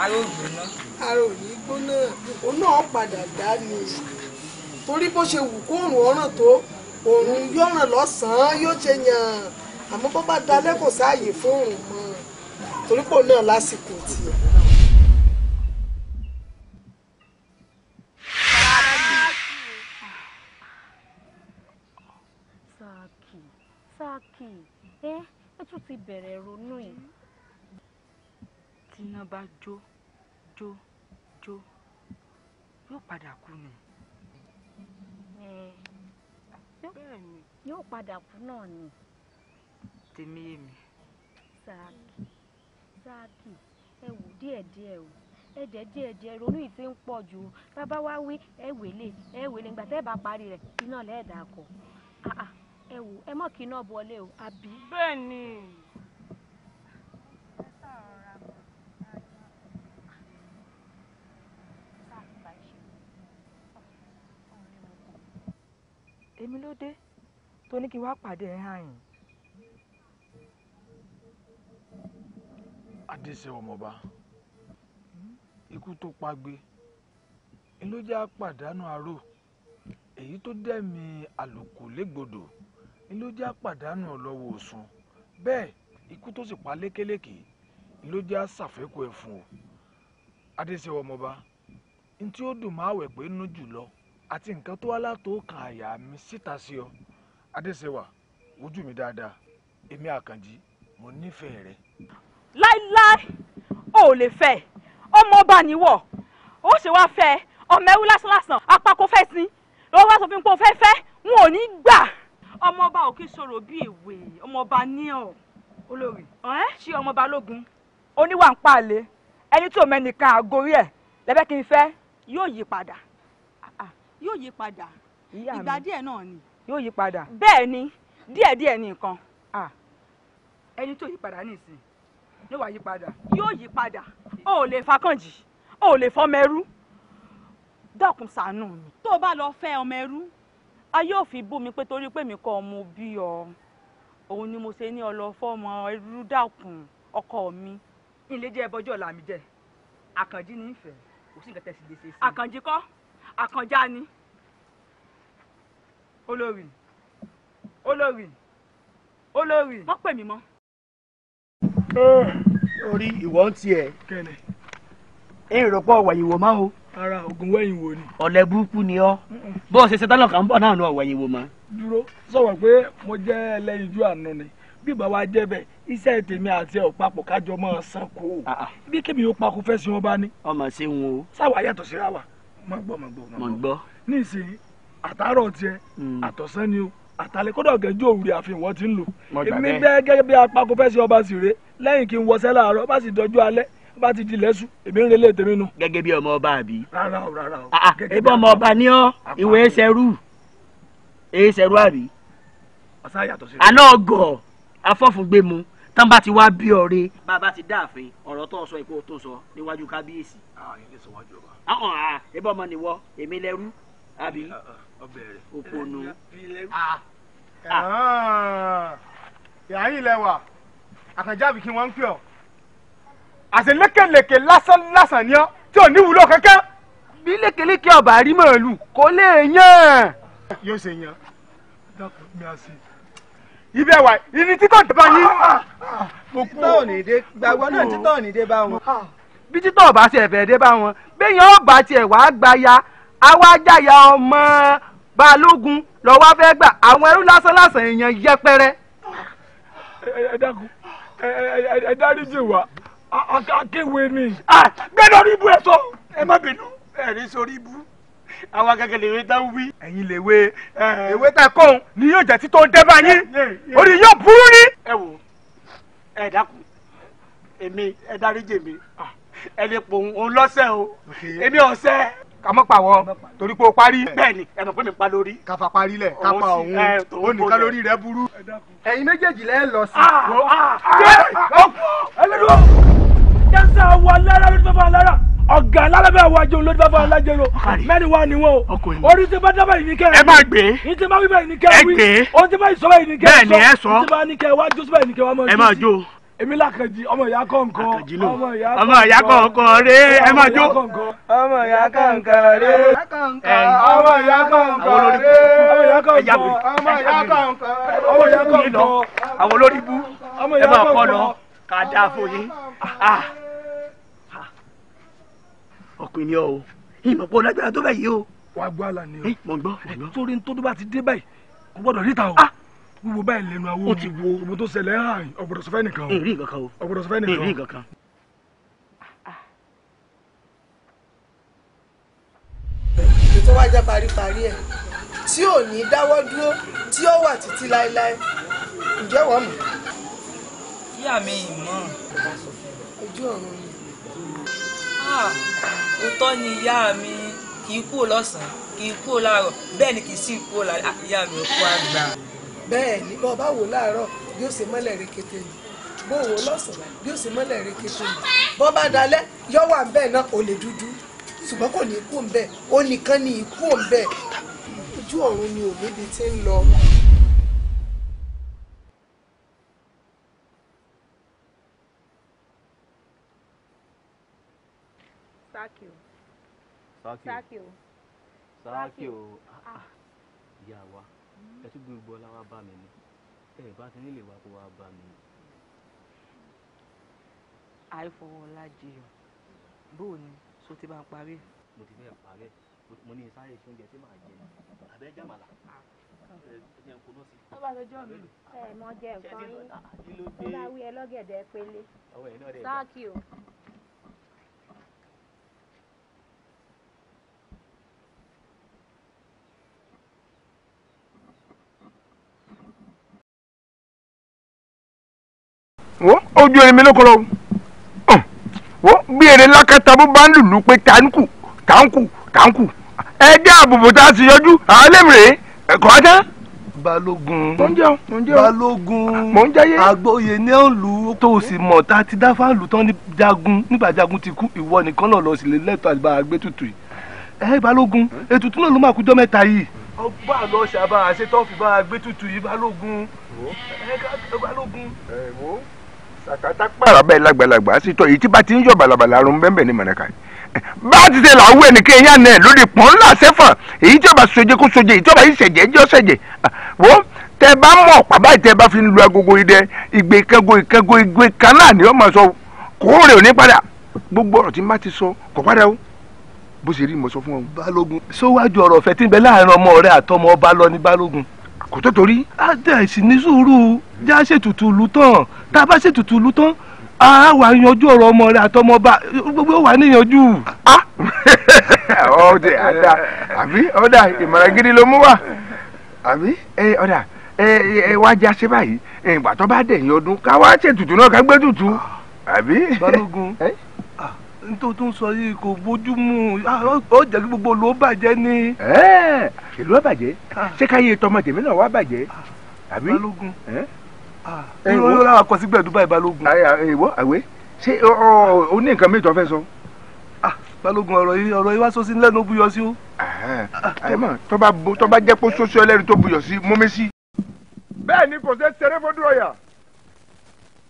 ara ò gbóná. ara ò ní gbóná òun náà padà dá ni torí bó ṣe wù kó òrùn ọ̀ràn tó òrùn yóò ràn lọ́sàn-án yóò ṣe yàn àmọ́ bó bá dalẹ́ kò sáàyè fún òrùn mọ́ torí pò náà lásìkò tiẹ̀. Sáàkì ẹ tún ti bẹ̀rẹ̀ ronú yìí. tí iná bá jó yóò padà kú ni. bẹ́ẹ̀ni yóò padà kú náà ni. tèmi yé mi. Sáàkì ẹ wò díẹ̀díẹ̀ o ẹ̀jẹ̀ díẹ̀díẹ̀ ronú yìí ti ń pọ̀ jù o bàbá wa wí ẹ wèlé ìgbà tẹ́ bá parí rẹ̀ iná lẹ́ẹ̀dà kọ. ẹ wò ẹ mọ̀ kí iná bọlé o àbí. bẹ́ẹ̀ ni. èmi ló dé tó ní kí wá pàdé ẹ̀ hàn yín. Adéṣẹ́wà ọmọọba ikú tó pagbe ló jẹ́ àpàdánù aró èyí tó dẹ̀mí àlùkò légbodò ló jẹ́ àpàdánù ọlọ́wọ́ òsùn bẹ́ẹ̀ ikú tó sì pa lékeléké ló jẹ́ àṣàfẹ́kù ẹ̀fún o. Adéṣẹ́wà ọmọọba n tí ó dùn máa wẹ̀ pé nú jùlọ àti nǹkan tó wá látò kan àyà mi síta sí ọ. Adéṣẹ́wà wojú mi dáadáa èmi Àkànjí mo nífẹ̀ẹ́ rẹ. láíláí ò lè fẹ́ ọmọ ọba níwọ ó ṣe wá fẹ́ ọmọ ẹrú lásánlásán apákó fẹ́ sí lọ́wọ́ wá sọ fún mi pé ó fẹ́ fẹ́ wọn ò ní gbà. ọmọ ọba ò kí sọ̀rọ̀ bí èwe ọmọ ọba ní ọ olórí ṣé ọmọ ọba lógun oníwà ń pààlẹ ẹni tí ò mẹ́nìkan àgórí ẹ̀ lẹ́bẹ̀ẹ́ kí n fẹ́ yóò yí padà yóò yí padà ìgbà díẹ̀ náà ni yóò yí padà bẹ́ẹ̀ ni díẹ̀díẹ̀ ni nǹkan ẹni tó yí padà nìsín ló wà yí padà yóò yí padà ó lè fàkànjì ó lè fọmọ ẹrú dákun ṣàánú mi. tó o bá lọ fẹ́ ọmọ ẹrú a yóò fi bú mi pé torí pé mi kọ́ ọmọ bí ọ òun ni mo ṣe ní ọlọ fọmọ ẹrú dákun ọkọ mi ilé jẹ́ ẹbọjọ́ ọ̀la mi jẹ́ àkànjí ní ìfẹ́ kò sí nǹkan tẹ̀sí lè ṣe sí. àkànjí kọ́ àkànjá ni olórí wọ́n pè mí mọ́. orí ìwọ ń tiẹ̀ èrò pọ̀ wẹ̀yìn wò máa o. ara ogun wẹ̀yìn wò ni. ọ̀lẹ burúkú ni ọ́ bó o ṣe ṣe tọ́lọ̀ kan ń bọ̀ náà ní ọ̀wẹ̀yìn wò mọ́. dúró sọ̀rọ̀ pé mo jẹ́ ẹlẹ́yinjú àná ni bí bàbá jẹ́ bẹ́ẹ̀ iṣẹ́ tèmi àti ẹ̀ papọ̀ kájọ máa san kó o bí kébì yóò pakú fẹ́ sí wọn bá ní. ọmọ ṣe ń wo. sáwà yàtọ̀ síra wa mọ̀ gbọ́. nísìnyí àtàárọ̀ tiẹ̀ àtọ̀sán ni o àtàlẹ́ kódà gẹ́jọ́ òwúrẹ́ àfihàn wọ́n ti ń lò. èmi bẹ́ẹ̀ gẹ́gẹ́ bí apákó fẹ́ sí ọba sì rè lẹ́yìn kí n wọṣẹ́ láàárọ̀ bá sì dọjú alẹ́ bá ti di lẹ́sùn èmi ń relé tèmi nù. gẹ́gẹ́ bí ọmọ ọba àbí. rárá o. ebi ọmọ ọba ni ọ́ ìwé ẹsẹ̀rú àbí. ọ̀sán yàtọ̀ sí. àná ọgọ̀ afọ́fúngbẹ́mu tán bá ti wá bí ọ̀rẹ́. bàbá ti dáàfin ọ̀rọ̀ tó sọ ìkó tó sọ níwájú kábíyèsí. ebi ọmọ nìwọ èmi lẹ́rú àbí. òpònú. yàrá ilẹ̀ wa àkànjábì kí wọ́n ń pè ọ́ àṣẹ lékèlékè lásán ni ọ́ tí ò ní wúlò kankan. bí lékèlékè ọba rí màálù kò lè yàn. yóò ṣe yan. dákun mi à sí. ibẹ̀ wà ìní títọ̀ tó bá yín. títọ̀ ò ní dé gbàgbọ́ náà títọ̀ ò ní dé bá wọn. bí títọ̀ ọba ṣe ẹ̀fẹ̀ dé bá wọn béèyàn ọba tiẹ̀ wàá gba ya àwa jáya ọmọ balógun lọ́wọ́ fẹ́ gbà àwọn ẹrú lásán èèyàn yẹpẹrẹ. ẹ dákun ẹ dáríjì wá akéwé ni. gbẹ́dọ̀ orí ibú ẹ̀ sọ ẹ má bínú ẹ̀ ní sórí ibú àwọn akẹ́kẹ́ lè wé tá wí. ẹ̀yin lè wé ewé tá kóhun ni yóò jẹ́ títọ́ dé bá yín orí yóò burú ni. ẹ wò ẹ dákun èmi ẹ dáríjì mi ẹ lè pò òun lọ́sẹ̀ o èmi ọ̀sẹ̀. ká mọ́ pàwọ́ torí pé o parí. bẹ́ẹ̀ni ẹ mọ̀ pé mi pa lórí. ká fa parí lẹ̀ ká pa òun ó nìkan lórí rẹ̀ burú. ẹ̀yin méjèèjì lẹ́ lọ sí. ẹlẹ́dùn jẹ́sà wà lára lórí bàbá lára ọ̀gá alábẹ́ àwọn àjọ lórí bàbá alájẹrò mẹ́rin wà ní wọn o orí tí bá dábàá yìí ní kẹ́ ẹ má gbé ní tí bá wí báyìí ní kẹ́ ẹ wí ohun tí bá yìí sọ báyìí ní kẹ́ ẹ sọ bẹ́ẹ̀ni ẹ sọ ní tí bá ní kẹ́ ẹ wá jó síbẹ̀ ní kẹ́ ẹ wá mọ̀ ẹ máa jó. èmi làkànjì ọmọ ìyá kọ̀ọ̀kan ọmọ ìyá kọ̀ọ̀kan rẹ ẹ máa jó. ọmọ ìyá kọ̀ọ̀kan rẹ ọmọ ìyá kọ̀ọ̀kan rẹ ọmọ ìyá kọ̀ọ̀kan ọmọ ìyá kọ̀ọ̀kan ọmọ ìyá kọ̀ọ̀kan àwọn olórí bú ẹ máa kọ́ lọ ká dáa fún yín. ọkùnrin ni ọ o ìmọ̀ pọ̀ lágbára tó báyìí o. wàá gbọ́ àlà ni o. mọ̀ ń gbọ́. torí tó bá ti dé báyìí kò gbọ́dọ̀ ríta o. wíwo báyìí lẹ́nu awo o ti wo òbò tó ṣẹlẹ̀ hàn ọ̀gbọ̀dọ̀ sọfẹ́ nìkan o. èrè nǹkan kan o. ọ̀gbọ̀dọ̀ sọfẹ́ nìkan o. èrè nǹkan kan. ètò wájà paríparí ẹ̀ tí ò ní dáwọ́ dúró tí ó wà títí láéláé ǹjẹ́ wọ́n mọ̀. ìyá mi ìmọ̀. ojú ọ̀run ni. òótọ́ ni ìyá mi kì í kúrò lọ́sàn-án kì í kúrò láàárọ̀ bẹ́ẹ̀ ni kì í sì kúrò lálẹ́ ìyá mi ò kú àgbà. bẹ́ẹ̀ ni bọ́ bá wò láàárọ̀ bí ó ṣe mọ́lẹ̀ rekete ni bó wò lọ́sàn-án bí ó ṣe mọ́lẹ̀ rekete ni bọ́ bá dalẹ̀ yọ wà bẹ́ẹ̀ náà ò lè dúdú ṣùgbọ́n kò ní kú ńbẹ̀ ó nìkan ní ikú ńbẹ̀ ojú ọ̀run ni ò níbi tí ń lọ. Sáàkì o ìyá wa ẹ tún gbogbo ọlá wa bá mi ni ẹ bá ti nílé wa kó wa bá mi. àìfọwọ́lá jiyàn bóò ni so ti bá ń parí. mo ti fẹ́ parí mo ní sáré ṣe oúnjẹ tí màá jẹ àbẹ́ jàmàlà tó bá lọ́jọ́ mi ẹ mọ jẹ nǹkan yín tó bá wí ẹ lọ́gẹ̀dẹ̀ pélé Sáàkì o. wo ojú ẹni mi ló kọ́ lọ wo bí èrè lákàtà bó bá ń lùlù pé táǹkù ẹjẹ àbùbù tá a sì yọjú àwọn ẹlẹ́mìrè ẹ̀kọ́ ajá. balógun mò ń jẹ́yé àgbóyè ní òǹlù tó o sì mọ̀ tá a ti dá fáàlù tán ní jagun nígbà jagun ti kú ìwọ nìkan náà lọ sí lè lẹ́tọ̀ àti bá a gbé tutù yìí. balógun ètùtù náà ló máa kújọ́ mẹ́ta yìí. ọgbà lọ ṣàbà àṣetọ́ fi bá a gbé tutù yìí balógun. balógun. àkàtà pàrọ̀ bẹ́ẹ̀ lágbàlagbà sí tọ́ èyí tí bá ti ń yọ bàlàbàlà rún bẹ́ẹ̀ ní mọ̀nàkà bá a ti ṣe làwọn ẹnìkan èèyàn náà lórí pọ́n ńlá sẹ́fọ̀n èyí tí ó bá soje kó soje èyí tí ó bá yí ṣẹ̀jẹ̀ jọ́ ṣẹ̀jẹ̀ wo tẹ bá mọ̀ pàbá tẹ bá fi ń lu agogo idẹ ìgbé kẹgo ìgbé kan náà ni ó máa sọ kóòrè ò ní padà gbogbo ọ̀rọ̀ tí n bá ti sọ kò padà o bó ṣe rí mo sọ fún ọ. Balógun sówájú ọ̀rọ̀ ọ̀fẹ́ tí ń bẹ láàrin ọmọ rẹ àtọmọ ọba lọ ní Balógun. kò tó torí. á dẹ̀ sì ní sùúrù já ṣètùtù ìlú tán tá a bá ṣètùtù ìlú tán a wà yanjú ọ̀rọ̀ ọmọ rẹ àtọmọ ọba gbogbo wà níyanjú. ọ̀dẹ̀ àdá àbí ọ̀dà ìmọ̀ràn gidi ló mú wá àbí ọ̀dà wá já ṣe báyìí ìgbà tó bá dẹ̀yìn ọdún ká wá ṣètùtù náà ká gbé tutù àbí. Balógun nítorí tó ń sọ yìí kò bójú mu ó jẹ́ kí gbogbo ló bàjẹ́ ni. ìlú bàjẹ́ ṣé káyé tọmọ tèmi náà wá bàjẹ́ àbí. Balógun irú ló lára kọ sí gbẹ̀dú báyìí Balógun. ìwọ àwẹ ṣé o ní nǹkan méjì tó fẹ́ sọ. Balógun ọ̀rọ̀ yìí wá sọ sí lẹ́nu ó buyọ sí o. tó bá jẹ́ pé sọ́sọ́ ẹlẹ́rìí tó buyọ̀ sí mọ́mí sí. bẹ́ẹ̀ ni kò ṣe ṣeré fọdún ọ̀yà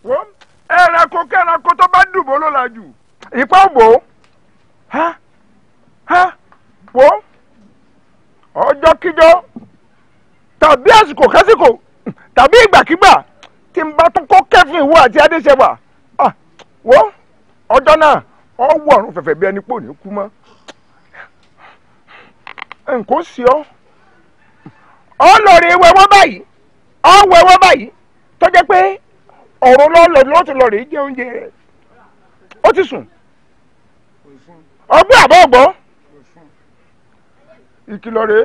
wọ́n ẹranko tó bá dùbò ló la jù ìpá òbò wo ọjọ́ kíjọ́ tàbí àsìkò kásìkò tàbí ìgbàkígbà tí n bá tún kó kẹ́fìn ìwọ àti adéṣẹ́wà wo ọjọ́ náà ọ wọ ọ̀run fẹ̀fẹ̀ bí ẹni pò ní kú mọ́ nǹkan sí ọ lọ́ọ̀rẹ́ wẹ́wọ́ báyìí tó jẹ́ pé ọ̀run lọ́ọ̀tún lọ́ọ̀rẹ́ jẹ oúnjẹ rẹ̀ ó ti sùn ọgbẹ́ àbọ̀ ọ̀gbọ́ ìkìlọ̀ rèé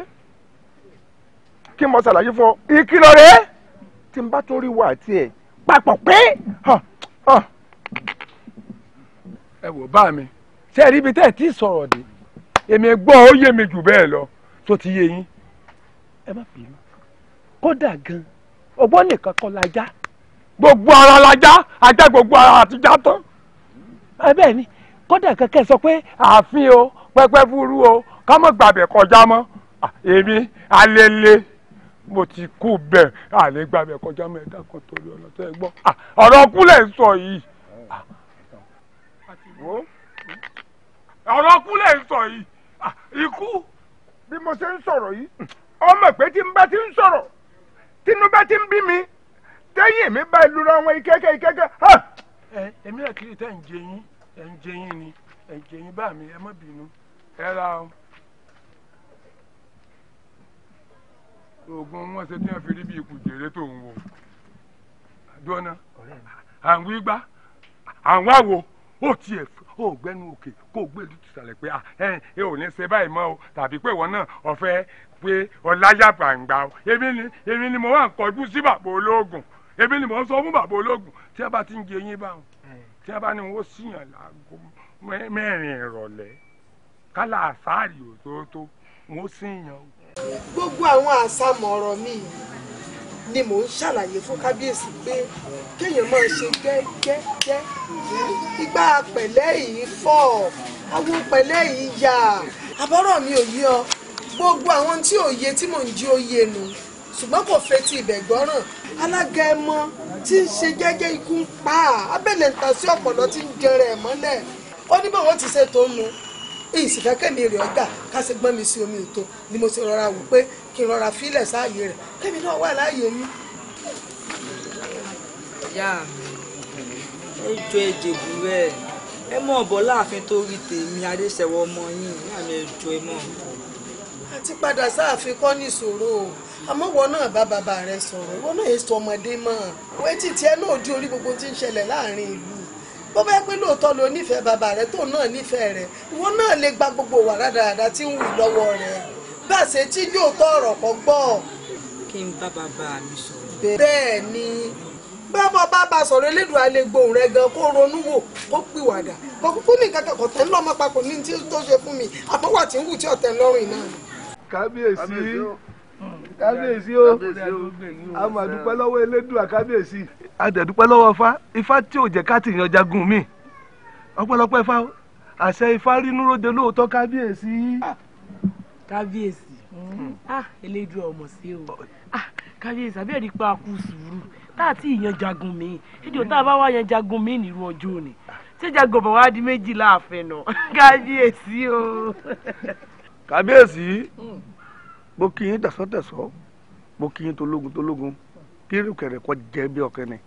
kí n mọ ṣàlàyé fún ọ ìkìlọ̀ rèé tí n bá tún rí wa àti ẹ̀ papọ̀ pé. ẹ wò bá mi ṣé ẹ rí ibi tẹ́ ẹ ti sọ̀rọ̀ dé èmi gbọ́ ó yé mi jù bẹ́ẹ̀ lọ tó ti yé yín ẹ má bínú kódà gan ọgbọ́n nìkan kọ́ lajá gbogbo ara lajá ajá gbogbo ara àtijọ́ tán ẹ bẹ́ẹ̀ ni kódà kẹ̀kẹ́ sọ pé ààfin o pẹpẹ fúru o ká mọ̀ gbàbẹ̀ kọjá mọ́ èmi alẹ́lẹ́ mo ti kú bẹ́ẹ̀ àlẹ́ gbàbẹ̀ kọjá mọ́ ẹ̀dá kan torí ọ̀nà tó ẹ gbọ́ ọ̀rọ̀ kúlẹ̀ ń sọ yìí ọ̀rọ̀ kúlẹ̀ ń sọ yìí ikú bí mo ṣe ń sọ̀rọ̀ yìí ọmọ pé tí n bá ti ń sọ̀rọ̀ tínú bá ti ń bí mi tẹ́yìn mi bá ìlú ra wọn ìkẹ́kẹ́. èmi ẹ̀ kiri tẹ́ ń jẹ yín ẹ̀ ń jẹ yín ni ẹ̀ ń jẹ yín bá mi ẹ má bínú ẹ ra o. oògùn wọn ṣe tí wọn fi rí bí ikú jèrè tó ń wò dọ́nà àwọn igbá àwọn àwo ó tiẹ̀ ó gbẹ́nu òkè kó gbé lùtù sàlẹ̀ pé ẹ ò ní ṣe báyìí mọ́ o tàbí pé ìwọ náà ọ̀fẹ́ pé ọláyà gbàǹgbà o èmi ni mo wà ń kọjú sí bàbá ológun èmi ni mo ń sọ fún bàbá ológun tí a bá ti ń jẹ yín báwọn tí a bá ní wọn ó síyàn láago mẹ́rin ìrọ̀lẹ́ kálá àsáàrì òtótó wọn ó síyàn o. gbogbo àwọn àsámọ̀ ọ̀rọ̀ mi ni mò ń ṣàlàyé fún kábíyèsí pé kéèyàn máa ṣe gẹ́gẹ́ ìgbà pẹ̀lẹ́ yìí fọ́ àwọn pẹ̀lẹ́ yìí yá àbọ̀rọ̀ mi ò yé ọ gbogbo àwọn tí ò yé tí mò ń jí ó yé nu ṣùgbọ́n kò fetí ibẹ̀ gbọ́ràn alága ẹmọ tí ń ṣe jẹ́jẹ́ ikú ń pa abẹ́lẹ̀ ń ta sí ọ̀pọ̀lọ́ tí ń jẹrẹ ẹ̀ mọ́lẹ̀ ó ní báwọn ti ṣe tó ń nu ìsìnkà kẹ́mi rẹ̀ ọ̀gá ká ṣe gbọ́n mi sí omi ìtò ni mo ṣe rọra wò pé kí n rọra fílẹ̀ sáàyè rẹ̀ kẹ́mi náà wà láàyè yín. ìyá mi ẹ jọ èjèbù rẹ ẹ mọ ọbọ láàfin tó rí tèmi adéṣẹwọ ọmọ yín ìyá mi ẹ jọ ẹ mọ ọbọ. àti padà sáàfin kọ́ níṣòro àmọ́ wọn náà bá bàbá rẹ sọ̀rọ̀ wọn náà èso ọmọdé mọ́ wẹ́tí tiẹ̀ náà di orí gbogbo tí ń ṣẹlẹ̀ láàrin ìlú bó bá yẹ pé lóòótọ́ lo nífẹ̀ẹ́ bàbá rẹ tó náà nífẹ̀ẹ́ rẹ ìwọ náà lè gba gbogbo wà rádaràda tí ń wù lọ́wọ́ rẹ bá a ṣe tí yóò tọ́ ọ̀rọ̀ kan gbọ́. kí n bá bàbá mi sọ̀rọ̀. bẹ́ẹ̀ ni bàbá bàbá sọ̀rọ̀ elédùn alẹ́ gbóhùn rẹ gan kó ronú wò kó pìwàdà kó kúkú ní nǹkan kan tẹ̀ ń lọ́mọ papọ̀ ní tí tó ṣe fún mi àpọ̀wà tí ń wù tí ọ̀tẹ̀ lọ́rùn náà. kábíyèsí o a máa dúpẹ́ lọ́wọ́ elédùà kábíyèsí a dẹ̀ dúpẹ́ lọ́wọ́ ifá tí ò jẹ́ ká ti yan jagun mi ọpẹ́lọpẹ́ ifá àṣẹ ifá rínú ròde lóòótọ́ kábíyèsí. kábíyèsí elédùà ọmọ sí o kábíyèsí àbí ẹ̀rí pa kú sùúrù tá a ti yan jagun mi ìjọ tá a bá wá yan jagun mi nírú ọjọ́ òní ṣé jagun bọ̀ wá di méjì láàfin nà kábíyèsí o. kábíyèsí bó kí yín tẹ̀sán-tẹ̀sán bó kí yín tológun kí rìkẹ̀rẹ̀ kọ́ jẹ́ bí ọ̀kẹ́ni.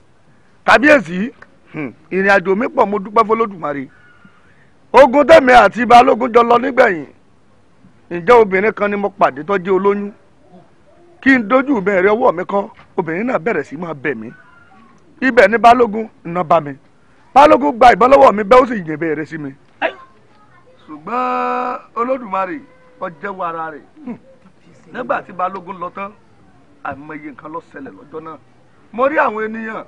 kábíyèsí ìrìn àjò mi pọ̀ mo dúpẹ́ fọlọ́dùmarè ogun tẹ̀mí àti balógun jọ lọ nígbẹ̀yìn ǹjẹ́ obìnrin kan ni mo pàdé tó jẹ́ olóyún kí n dojú bẹ̀rẹ̀ ọwọ́ mi kọ́ obìnrin náà bẹ̀rẹ̀ sí máa bẹ̀ mí ibẹ̀ ni balógun iná bá mi balógun gba ìbọn lọ́wọ́ mi bẹ́ẹ̀ ó sì yìn bẹ̀rẹ̀ sí mi. ṣùgbọ́n olódùmarè ó jẹ́wọ́ ara rẹ̀ nígbà tí balógun lọ tán àìmọye nǹkan ló ṣẹlẹ̀ lọ́jọ́ náà mo rí àwọn ènìyàn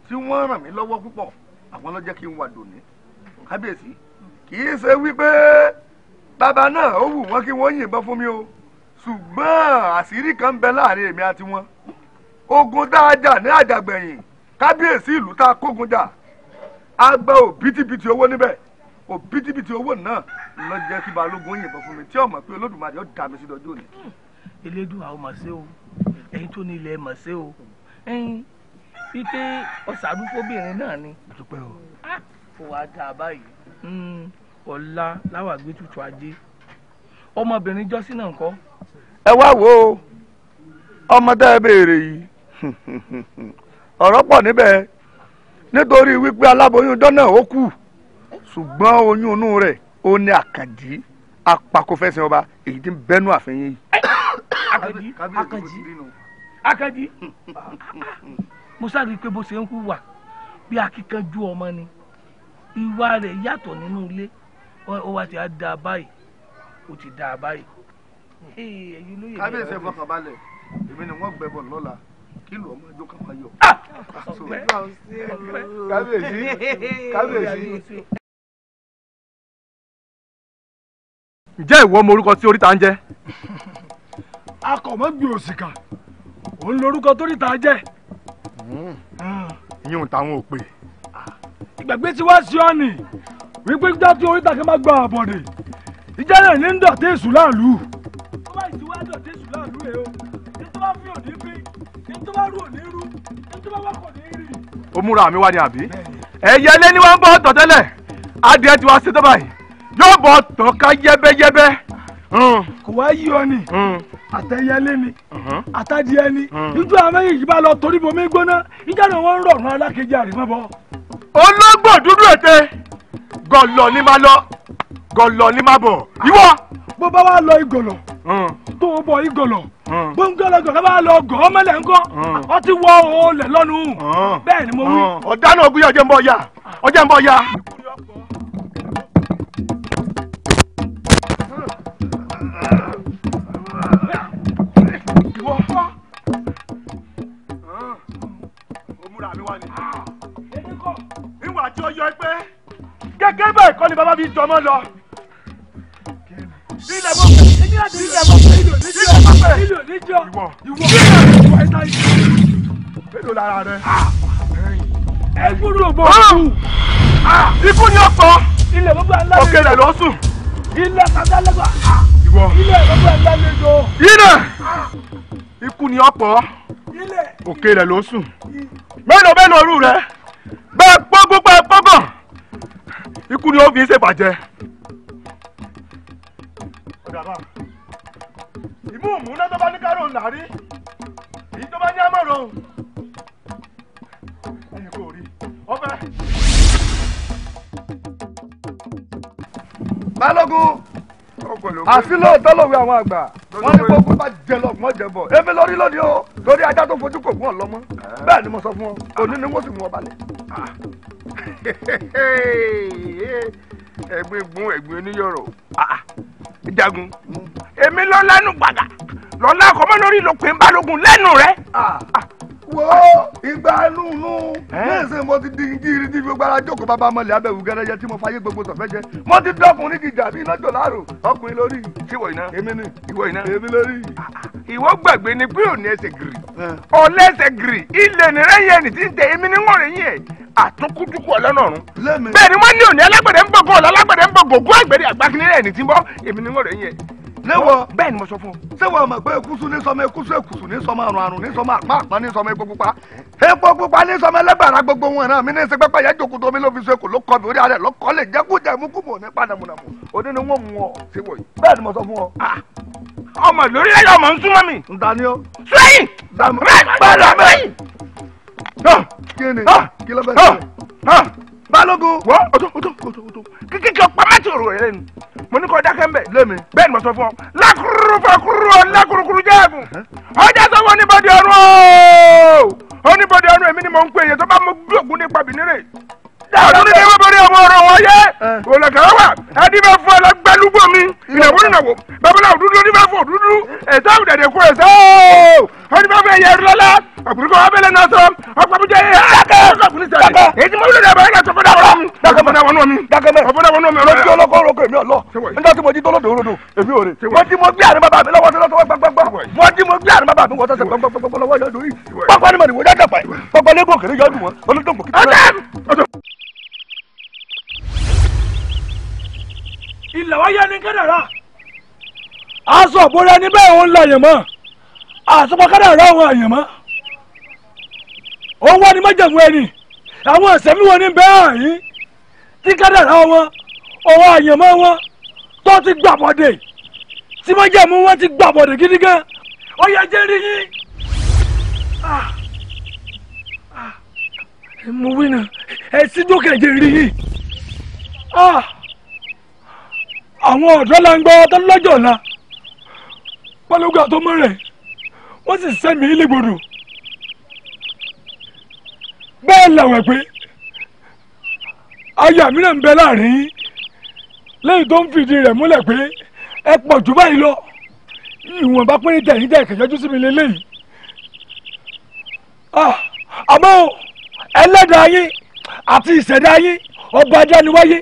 tí wọ́n ràn mí lọ́wọ́ púpọ̀ àwọn ló jẹ́ kí n wà dòní kábíyèsí kì í ṣe wípé bàbá náà ó wù wọ́n kí wọ́n yìnbọn fún mi o ṣùgbọ́n àṣírí kan ń bẹ láàrin èmi àti wọn ogun tá a jà ní àjàgbẹ̀yìn kábíyèsí ìlú tá a kógun jà a gba òbítíbitì owó níbẹ̀ òbítíbitì owó náà ló jẹ́ kí balógun yìnbọn fún mi tí ọmọ pé olódùmarè ó dà mí sí dọjọ́ òní. elédùn àwọn mọ̀ sí o ẹ̀yin tó ní ilẹ̀ mọ̀ sí o ẹ̀yin wípé ọ̀sàdúfóbìnrin náà ni kò wá dà báyìí ọ̀la láwàgbé tutù ajé ọmọbìnrin jọ́sí náà ńkọ́. ẹ wá wo ọmọdé ẹ béèrè yìí ọ̀rọ̀ pọ̀ níbẹ̀ nítorí wípé aláboyún ọjọ́ náà ó kú ṣùgbọ́n oyún inú rẹ̀ ó ní àkànjí apakofẹ́sìn ọba èyí tí ń bẹ́nu àfẹ́yìn yìí. àkànjí mo sáré pé bó ṣe ń hùwà bí akíkanjú ọmọ ni ìwà rẹ̀ yàtọ̀ nínú ilé ó wá ti á da báyìí ó ti da báyìí. kábíyèsí ẹ̀fọ́ kan balẹ̀ èmi ni wọ́n gbẹ́bọ̀ lọ́la kí ló ọmọ ẹjọ́ kan máa yọ. kábíyèsí. ǹjẹ́ ìwọ mọ orúkọ tí oríta ń jẹ́? akọ̀mọ́gbì òsìkà òun lorúkọ toríta jẹ́. ìyún táwọn ò pè. ìgbàgbé tí wá sí ọ nì wípé jọ́ tí oríta kan bá gba àbọ̀dè ìjà náà ní ń dọ̀tí èṣù láàlú. tó bá ìtìwá dọ̀tí èṣù láàlú rẹ̀ o ní tó bá fi òní fi ní tó bá rú òní rú ní tó bá wà kò ní rí. ó múra mi wá ní àbí? ẹ̀yẹ lé ní wọ́n ń bọ́ ọ̀tọ̀ tẹ́lẹ̀ adìẹ tí wàá ṣe tó báyìí yóò bọ̀ ọ̀tọ̀ ká yẹ́bẹ́yẹ́bẹ́. kò wá yí ọ ni àtẹyẹlé ni àtàdìẹ ni ìjọ àwọn méjì bá lọ torí bomi gbóná ìjà náà wọ́n ń rọrùn alákejì àrímọ́bọ. ológbò dúdú ète gọlọ ní máa lọ gọlọ ní máa bọ̀ ìwọ. bó bá wá lọ ìgọlọ tó o bọ ìgọlọ gbóngbólógò bá lọ gọ ọmọlẹ ńkọ́ ọ ti wọ olè lọ́nu bẹ́ẹ̀ ni mo wí. ọ̀daràn ògùn yà ọjọ́ ń bọ̀ ya ọjọ́ ń bọ̀ ya. ìwọ fọ́. ó múra mi wá ní. ìwà tí ó yọ pé gẹ́gẹ́ bẹ́ẹ̀ kọ́ ni bàbá mi jọmọ́ lọ. ilẹ̀ mọ̀ pé ilẹ̀ mọ̀ pé ilẹ̀ mọ̀ pé ìwọ mélòó lára rẹ. ẹ gbúdọ̀ bọ̀ kú. ikú ni ó sọ. ilẹ̀ gbogbo ẹ̀ ńlá òkè rẹ̀ ló sùn. ilẹ̀ kàdá lẹ́gbà. ìwọ ilẹ̀ gbogbo ẹ̀ ńlá lẹ́jọ́. ilẹ̀ ikú ni ó pọ̀. ilẹ̀ òkè rẹ̀ ló sùn. mélòó rú rẹ bẹ́ẹ̀ pọ́gbó bẹ́ẹ̀ pọ́gàn ikú ni ó fi ń ṣèbàjẹ́. ìmú òmùná tó bá ní kárò ńlá rí èyí tó bá ní àmọ̀ràn ẹ̀yìn kò rí ọbẹ̀. balógun àfi lóòótọ́ lòwe àwọn àgbà wọ́n ní gbogbo bá jẹ lọ wọ́n jẹ bọ̀ èmi lórí lónìí o lórí ajá tó fojú kò gún ọ lọ́mọ bẹ́ẹ̀ ni mo sọ fún ọ òní ni wọ́n sì mú ọ balẹ̀. ẹ̀gbin gun ẹ̀gbin oníyọ̀rọ̀ jagun èmi lọ lẹ́nu gbàgà lọ́lá àkọ́mọ́ lórí ló pè ń balógun lẹ́nu rẹ̀. wo ìgbà nùnú lẹ́sìn mo ti di gírí tí gbogbo ara jókòó bàbá mọ̀lẹ́ abẹ́wò gẹ́rẹ́jẹ tí mo fayé gbogbo sọ̀fẹ́ jẹ mo ti dọ́kùnrin gíga bí iná jò láàrò ọkùnrin lórí. ṣíwọ iná èmi ni ìwọ iná èmi lórí. ìwọ gbàgbé ni pé òní ẹsẹ̀ gírì ọlẹ́sẹ̀ gírì ilé nìrẹ́yìn ẹni tí ń tẹ èmi ní wọ́n rẹ̀ yín ẹ̀ àtúnkútukú ọlọ́nọ̀run bẹ́ẹ̀ ni wọ́n ní òní alágbẹ̀dẹ ń bọ̀gọ́ ọ̀la alágbẹ̀dẹ ń bọ̀gọ́ ògún àgbẹ̀dẹ àgbákinilẹ̀ ẹni tí ń bọ́ èmi ní wọ́n rẹ̀ yín ẹ̀ léwọ. bẹ́ẹ̀ ni mo sọ fún ọ. ṣé wọ́n mọ̀ pé ekusu ní sọmọ ekusu ekusu ní sọmọ àrùn àrùn ní sọmọ àpá àpá ní sọmọ epo pupa. epo pupa ní sọmọ ẹlẹ́gbàrá gbogbo wọn náà mi ní ṣe pẹ́pẹ́ yẹn jòkó tó mi ló fi ṣe kò ló kọ́ mi orí ara ẹ̀ lọ́kọ́ lè jẹ́ kó jẹ́ mú kú mọ̀ ní padàmùnàmù òní ni wọ́n mú ọ ṣe wọ̀nyí. bẹ́ẹ̀ ni mo sọ fún ọ. ọmọ lórí ẹ̀yọ́ ọmọ ń súnmọ́ mi. n ta ni ó. sẹ́yìn. bẹ́ẹ̀ kí ló fẹ́ sọ. Balógun. wọ́n ọ̀tọ̀ kíkíkí ọ̀pá mẹ́tì òrò rẹ̀ lẹ́nu mo ní kó dákẹ́ mbẹ́ lémi bẹ́ẹ̀ ni mo sọ fún ọ lákùrú fẹ́kùrú ọ̀làkùrùkùrù jẹ́ẹ̀gùn ọjà sọ wọn oníbọ̀dì ọ̀run o oníbọ̀dì ọ̀run èmi ni mò ń pè é tó bá mú gbóògùn nípa bìnírè ọdún ní wọ́n bọ̀dì ọmọ ọ̀rọ̀ wọn yé olùkàwé wà ẹni bẹ fún ẹlẹgbẹlúgbò mi ìnáwó ìnáwó babaláwo dúdú ní bẹ fún òdúdú ẹsẹ òdàdẹ kú ẹsẹ ooo ọdún bẹ fún ẹyẹ ẹrúlọlá àbúrúkọ abẹlẹ náà sọ ọpọlọpọjẹ yẹ dákẹ́ èyí tí mo wúlò dàbẹ ẹyẹ tó fọdà wọn mi ọfọdà wọn mi ọfọdà wọn mi ọlọ́dún ọlọ́kọ́ ọlọ́kọ́ èmi ọlọ́ nígbà tí mo jí tọ́lọ́dọ̀ òrodo èmi ò rè wọ́n tí mo gbé àrùn bàbá mi lọ́wọ́ sọ́lọ́sọ́ gbàgbàgbà wọ́n tí mo gbé àrùn bàbá mi wọ́n sọ́sọ́ gbàgbàgbà lọ́wọ́ yọ̀ọ́ dùn yìí pápá ni mo ní wọ́n jáde pàì pápá lẹ́gbọ̀n kèrè yọ̀ọ́ dùn wọn olódò mọ̀ kí ilẹ̀ wáyé ní kádàrá aṣọ òbúra ní bẹ́ẹ̀ òun lẹ̀ yẹ̀mọ́ àsopọ̀ kádàrá òun àyẹ̀mọ́ òun wá ní májèmú ẹni àwọn ìṣẹ̀mí wọn ní bẹ́ẹ̀ àyín tí kádàrá wọn òun àyẹ̀mọ́ wọn tó ti gbàbọ̀dé tí májèmú wọn ti gbàbọ̀dé gidi gan ó yẹ jẹ́ rí yín. mo wí náà ẹ sí dókè jẹ́ rí yín. Àwọn ọ̀dọ́ la ń gbọ́ tó lọ́jọ́ ọ̀la Balógun àtọmọ rẹ̀ wọ́n sì sẹ́mi ilégbodò bẹ́ẹ̀ làwẹ̀ pé aya mi náà ń bẹ láàrin yín lẹ́yìn tó ń fìdí rẹ̀ múlẹ̀ pé ẹ pọ̀ jù báyìí lọ ìwọ̀nba pé tẹ̀yìn tẹ̀ kẹ̀kẹ́jú sí mi lélẹ́yìí àmọ́ ẹlẹ́dàá yín àti ìṣẹ̀dá yín ọba adániwáyé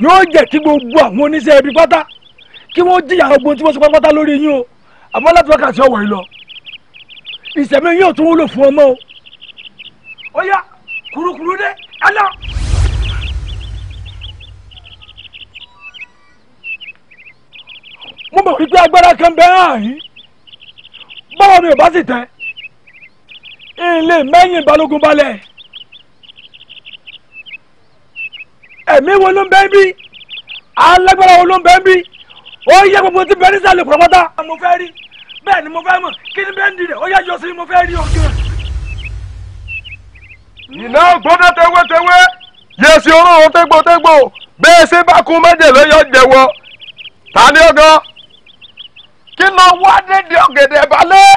yóò jẹ́ kí gbogbo àwọn oníṣẹ́ ibi pátá kí wọ́n jìyà gbogbo tí wọ́n sọ pátá lórí yín o àmọ́ láti wákàtí ọ̀wọ̀ yìí lọ ìṣẹ̀mí yín ò tún wúlò fún ọmọ o. ó yá kùrukùru dé ẹ lọ. mo mọ̀ wípé agbára kan bẹ́ẹ̀ àyín báwo ni ò bá sì tẹ́ ilé mẹ́yìn Balógun balẹ̀. ẹ̀mí wo ló ń bẹ́ bí alágbára wo ló ń bẹ́ bí ó yẹ gbogbo tí bẹ́ẹ̀ nísàlẹ̀ pọ̀lọ́pọ́tà. mo fẹ́ rí bẹ́ẹ̀ ni mo fẹ́ mọ̀ kí ni bẹ́ẹ̀ ń dirẹ̀ ó yá yọ sí mo fẹ́ rí ọ̀gá. iná gbọ́dọ̀ tewétewé yẹsi oró tégbòtégbò bẹ́ẹ̀ ṣe bá kún méjèlé yọ jẹ̀wọ́ ta ni ọgọ́ kí lọ wá dédé ọ̀gẹ̀dẹ̀ balẹ̀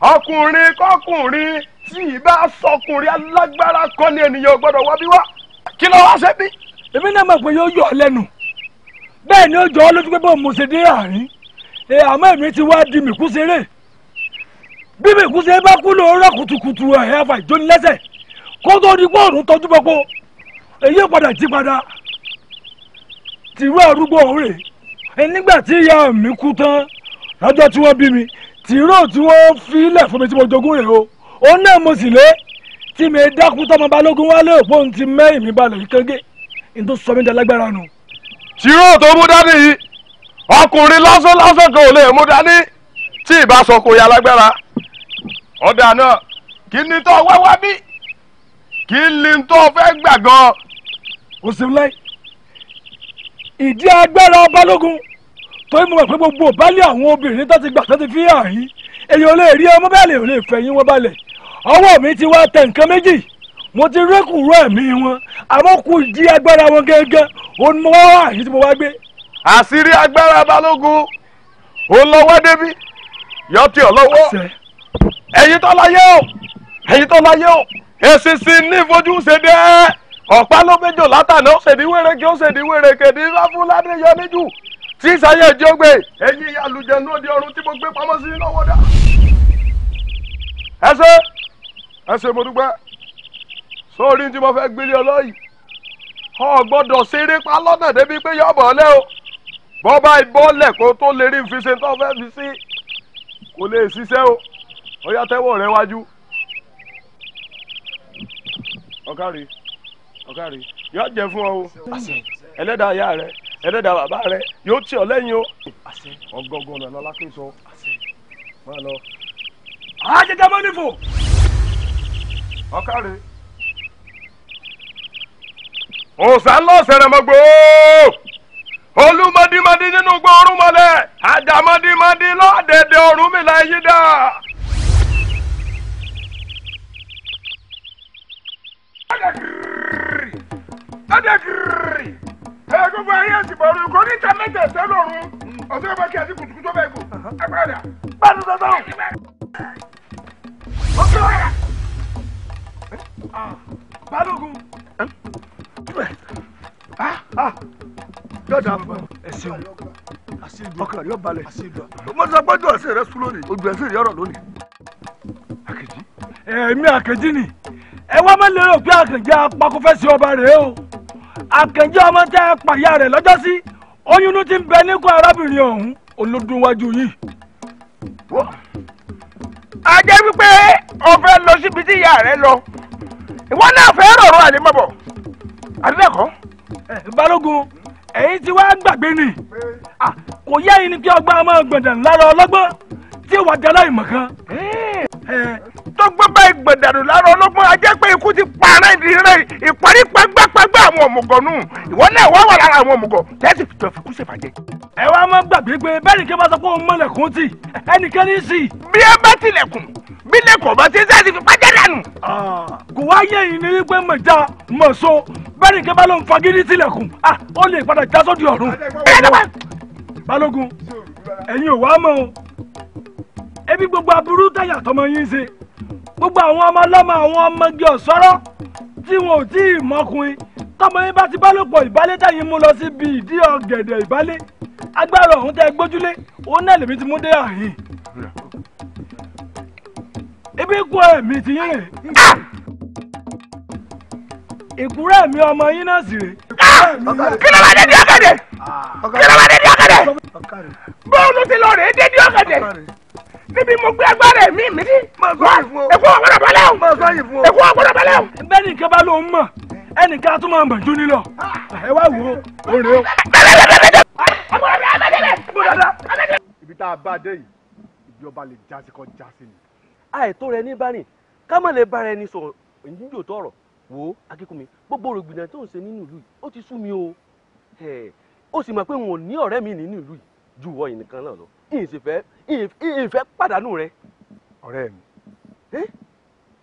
ọkùnrin kọkùnrin tí ìbá sọkùnrin alágbára kọ́ ni ènìyàn gbọ́dọ̀ wá bí wá kí ló wá ṣe bí. èmi náà mọ̀ pé yóò yọ ọ lẹ́nu bẹ́ẹ̀ ni ó jọ ọ́ lójú pé bọ́ọ̀ mo ṣe dé àárín àmọ́ èmi ti wá di mìkúṣeré bí mìkúṣeré bá kú lóòrọ̀ kùtùkùtù ẹ̀fà ìjónilẹ́sẹ̀ kó tó di pọ́ọ̀rùn tọ́jú pọ́pọ́ èyí padà jí padà tìrú arúgbó ọ̀rẹ́ nígbà tí ìyá mi kú tán lọ́jọ́ tí wọ́n bí mi tìró tí wọ́n fi ilẹ̀ fún mi tí mo jogún rẹ̀ o òun náà mo sì lé tí mi dákú tọmọ Balógun wálé òpó ohun ti mẹ́yìn mi balẹ̀ yìí kánge ní tó sọ mí dalágbára nù. tìró tó mú dání yìí ọkùnrin lásán lásán kan ò lè mú dání tí ìbá sọ kò yá lágbára ọ̀dà náà kí ni tó wá wá bí kí ni tó fẹ́ gbà gan. o ṣeun láì ìdí agbára Balógun torí mo mọ̀ pé gbogbo ìbálẹ̀ àwọn obìnrin tó ti gbà tó ti fi hàn yín èyàn lè rí ọmọ bẹ́ẹ̀ lè fẹ́ yín wọ́n balẹ̀ ọwọ́ mi ti wá tẹ nǹkan méjì mo ti rékùrú ẹ̀mí wọn àmọ́ kù ìdí agbára wọn gẹ́gẹ́ òun mo wá wà yìí tí mo wá gbé. àṣírí agbára Balógun òun lọ́wọ́ débi yọ tí ọ lọ́wọ́ ẹ̀yin tó láyé o ẹ̀yin tó láyé o èsìsì ní ìfojú ṣe dé ọ̀pá ló méjò látàná ó ṣèdí wéreke ó ṣèdí wéreke ní láfúládé yọ níjù tí ìsàyè ìjọgbé ẹ̀yin àlùjẹ ní òde ọ̀run tí mo gbé pamọ́ sí lọ́wọ́ dá. ẹ ṣé mo dúpẹ́ sórí tí mo fẹ́ gbélé ọlọ́yìí ọ gbọ́dọ̀ ṣeré pa lọ́nà débi pé yọ bọ̀ ọ́lẹ́ o bọ́ba ìbọ́lẹ̀ kó tó lè rí fi ṣe tó fẹ́ fi sí kò lè ṣiṣẹ́ o ó yá tẹ́wọ́ rẹ wájú. ọ̀kárí yóò jẹ fún ọ o ẹlẹ́dàá ìyá rẹ ẹlẹ́dàá bàbá rẹ yóò tì ọ́ lẹ́yìn o. ọgọgọ ọ̀nà lọ́lákè sọ. máa lọ. àjẹjẹ mọ́ nífò. ọ̀kàrẹ̀. òòsàn lọ sẹ̀rẹ̀mọ́gbò olùmọ̀dìmọ̀dì nínú gbọ́ọ̀rùn mọ́lẹ̀ àjàmọ̀dìmọ̀dì lọ́dẹ̀dẹ̀ Ọ̀rúnmìlà yìí dà. adagiri gbogbo ayé ti bọ̀ ọ̀run kò ní ta mẹ́tẹ̀ẹ̀sẹ̀ lọ́rùn ọ̀sẹ̀ bá kí àti kùtùkùtù bẹ́ẹ̀ kù agbára gbàdú dandan. Balógun. yọ̀dà ẹ ṣeun ọkàn yóò balẹ̀ mo sọ gbọ́dọ̀ ẹsẹ̀ rẹ sùn lónìí ojú ẹsẹ̀ rẹ ọ̀rọ̀ lónìí. Àkànjí. èmi Àkànjí ni ẹ wá má lérò pé Àkànjí apakọfẹsẹ ọba rèé o Àkànjí ọmọ tẹ ẹ pàyà rẹ lọ́jọ́sí oyún ti ń bẹ níkọ arábìnrin ọ̀hún olódún wájú yìí. a jẹ́ wípé o fẹ́ lọ síbi tí ìyá rẹ lọ ìwọ náà fẹ́ rọrùn àlèmọ́bọ̀ àbíbẹ̀kọ́. Balógun èyí tí wàá gbàgbé ni kò yẹ yín ni kí ọgbà ọmọ gbọ̀ndàn lára ọlọ́gbọ́n tí wàá dá láì mọ̀ kan. tó gbọ́ bá ìgbọ̀ndànù lára ọlọ́gbọ́n a jẹ́ pé ikú ti pa ara ìdílé ìparí pagbápagbá àwọn òmùgọ̀ nù ìwọ náà wá wà lára àwọn òmùgọ̀ tẹ́sí tó fi kú ṣèfàjẹ́. ẹ wá má gbàgbé pé bẹ́ẹ̀ ni kí n bá sọ pé òun mọ̀lẹ̀kùn tì ẹnìkan ní í sì. bí ẹ bá tilẹ̀kùn bí lẹ́kọ̀ọ́ bá ti sẹ́ẹ̀sì fi pàjẹ́ dànù. kò wá yẹ yìí ní wípé mọ̀já mọ̀so bẹ́ẹ̀ ni kí n bá lóun fagídí tilẹ̀kùn ó lè padà já sódì ọ̀run. Balógun ẹ̀yin ò wá mọ́ o ebi gbogbo aburú táyà tọmọ yín ṣe gbogbo àwọn ọmọ ọlọ́mọ àwọn ọmọge ọ̀sọ́rọ́ tí wọn ò tí ì mọkùnrin tọmọ yín bá ti bá lòpọ̀ ìbálẹ̀ táyìn mú lọ síbi ìdí ọ̀gẹ̀dẹ̀ ìbálẹ̀ agbára ọ̀hún tẹ́ gbójúlé òun náà lèmi ti mú dé àhín ebi kú ẹ̀mí ti yín rè ìkúrẹ́ mi ọmọ yín náà sì rè. kí ló máa dé di ọ̀gẹ̀dẹ̀ kí ló máa dé di ọ̀gẹ̀dẹ̀ bóòlù ti lọ rè é dé di ọ̀gẹ̀dẹ̀ níbi mo gbé agbára ẹ̀mí mi ní. ẹ̀kú ọ̀gbọ́dọ̀ balẹ̀ o ẹ̀kú ọ̀gbọ́dọ̀ balẹ̀ o. bẹ́ẹ̀ ni nǹkan bá ló ń mọ̀ ẹnìkan tún máa ń bàjú nílọ ẹ wá wò ó rè o. ibi tá a bá dé yìí ibi ọba lè jásí kọ́ jásí ni. àìtó rẹ ní bárìn ká má lè bára ẹni sọ̀rọ̀ èyí yóò tọrọ wò ó akínkùnmi gbogbo rògbìnà tó ń ṣe nínú ìlú yìí ó ti sú mi o ó sì mọ̀ pé n ò ní ọ̀rẹ́ mi nínú ìlú yìí ju ìwọ yìí nìkan náà lọ ìfẹ́ pàdánù rẹ. ọ̀rẹ́ mi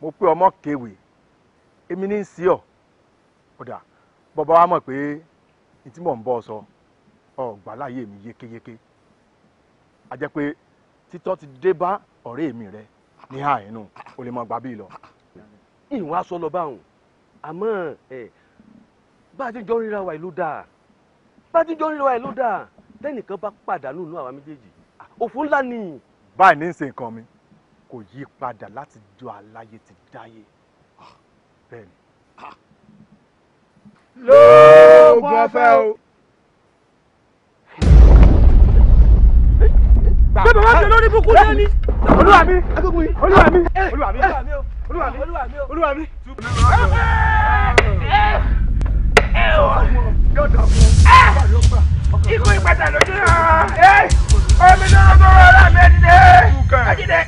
mo pé ọmọ kéwì èmi ní í sí ọ ọ̀dà bọ́bá wa mọ̀ pé ní tí mò ń bọ́ sọ ọ̀gbà láyé mi yékéyéké a jẹ́ pé títọ́ ti dé bá ọ̀rẹ́ mi rẹ ní àìnú o lè mọ gbà bí lọ. ìwọ̀n aṣọ lọ báwọn àmọ́ bá a ti jọ ríra wa ìlú dáa bá a ti jọ ríra wa ìlú dáa tẹ́nìkan bá pàdánù nínú àwa méjèèjì òfò ńlá ni. báyìí ní í ṣe nǹkan mi kò yí padà láti jọ aláyé ti dáyé bẹ́ẹ̀ ni. lóògùn ọ̀fẹ́ o. bẹ́ẹ̀ bá wá ṣe lórí búkú lẹ́ni. olúwa mi olúwa mi olúwa mi olúwa mi olúwa mi. ikú ìpàtà lójú náà omi náà tó rọra mẹ́tìdé ẹ̀jìdé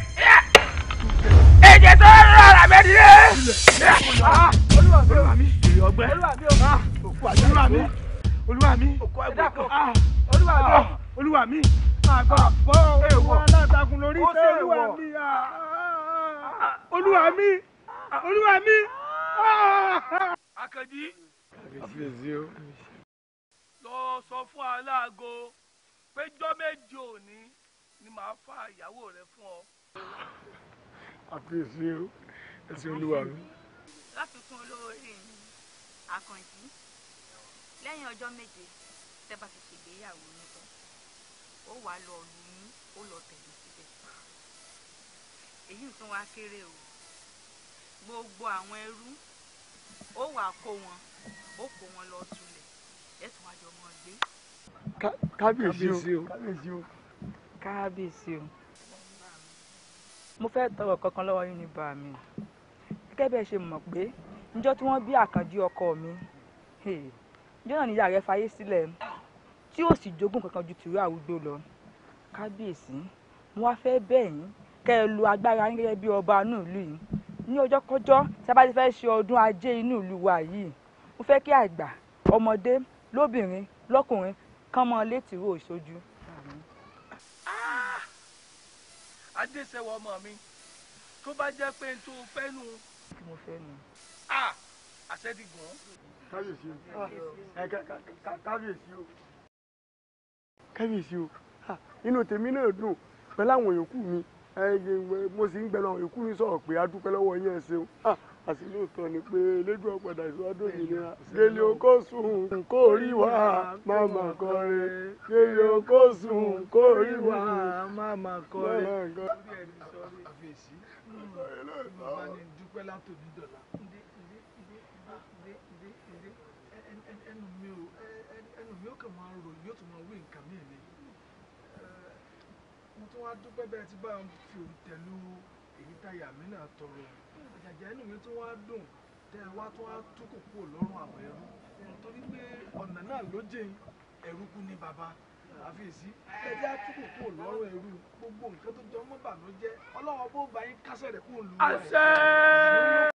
ẹ̀jẹ̀ tó rọra mẹ́tìdé. olúwa mi ọgbẹ́ olúwa mi olúwa mi olúwa mi àgbà bọ́ ẹ̀wọ̀n alátakùn lórí tẹ́ olúwa mi olúwa mi. Àkànjí lọ sọ fún aláàgọ́ péjọ méje òní ni màá fa ìyàwó rẹ fún ọ. àfiyèsí o ẹsẹ olúwa mi. láfikún olórí Àkànjí lẹ́yìn ọjọ́ méje tẹ́ bá ti ṣègbéyàwó nìkan ó wàá lọ lù yín ó lọ tẹ̀lé síbẹ̀ èyí tún wá kéré o gbogbo àwọn ẹrú ó wàá kó wọn lọ tulẹ̀ ẹ̀sùn àjọ wọn gbé. kábíyèsí o kábíyèsí o mo fẹ́ tọrọ kankan lọ́wọ́ yín ní bá mi gẹ́gẹ́ bí ẹ ṣe mọ̀ pé níjọ́ tí wọ́n bí Àkànjí ọkọ mi níjọ́ náà níyà rẹ̀ fayé sílẹ̀ tí ó sì jogún kankan ju tìrú àwùjọ lọ. Kábíyèsí, mo wá fẹ́ bẹ̀ yín kẹ́ ẹ lo agbára yín gẹ́gẹ́ bí ọba inú ìlú yìí ní ọjọ́kọ́jọ́ tí a bá ti fẹ́ ṣe ọdún ajé inú ìlú wa yìí. Mo fẹ́ kí àgbà, ọmọdé, lóbìnrin, lọ́kùnrin kán mọ́ létí rò sójú. Adéṣẹ́wọ̀ ọmọ mi tó bá jẹ́ pé n tó fẹ́ nù. Kí mo fẹ́ nù. Àṣẹ ti gùn. Kábíyèsí o kábíyèsí o kábíyèsí o inú tèmi náà dùn pẹ̀lú àwọn yòókù mi mo sì ń gbẹ̀lú àwọn yòókù mi sọ̀rọ̀ pé a dúpẹ́ lọ́wọ́ yín ẹ ṣeun àti lóòótọ́ ni pé elédùn ọ̀padà ìṣòwádò òmìnira gèlè okó sùn kó rí wá máma kọrin gèlè okó sùn kó rí wá máma kọrin. Àfẹ́sí bàbá ni dúpẹ́ látòní dọ̀là ẹnu mi ò kàn máa rò yóò tún máa wí nǹkan mí ni mo tún wá dúpẹ́ bẹ́ẹ̀ tí báyọ̀ fi òǹtẹ̀lú èyí táyà mí náà tọrọ àjàjà ẹnu mi tún wá dùn tẹ́ ẹ wá tún wá túkò kúrò lọ́rùn àwọn ẹrú nítorí pé ọ̀nà náà ló jẹ́ ẹrú kú ní bàbá Àfẹ́sí ẹjẹ́ àtúkò kúrò lọ́rùn ẹrú gbogbo nǹkan tó jọ mọ́ bànújẹ́ Ọlọ́run bó bá yín kásẹ̀ rẹ̀ kúrò lù wá.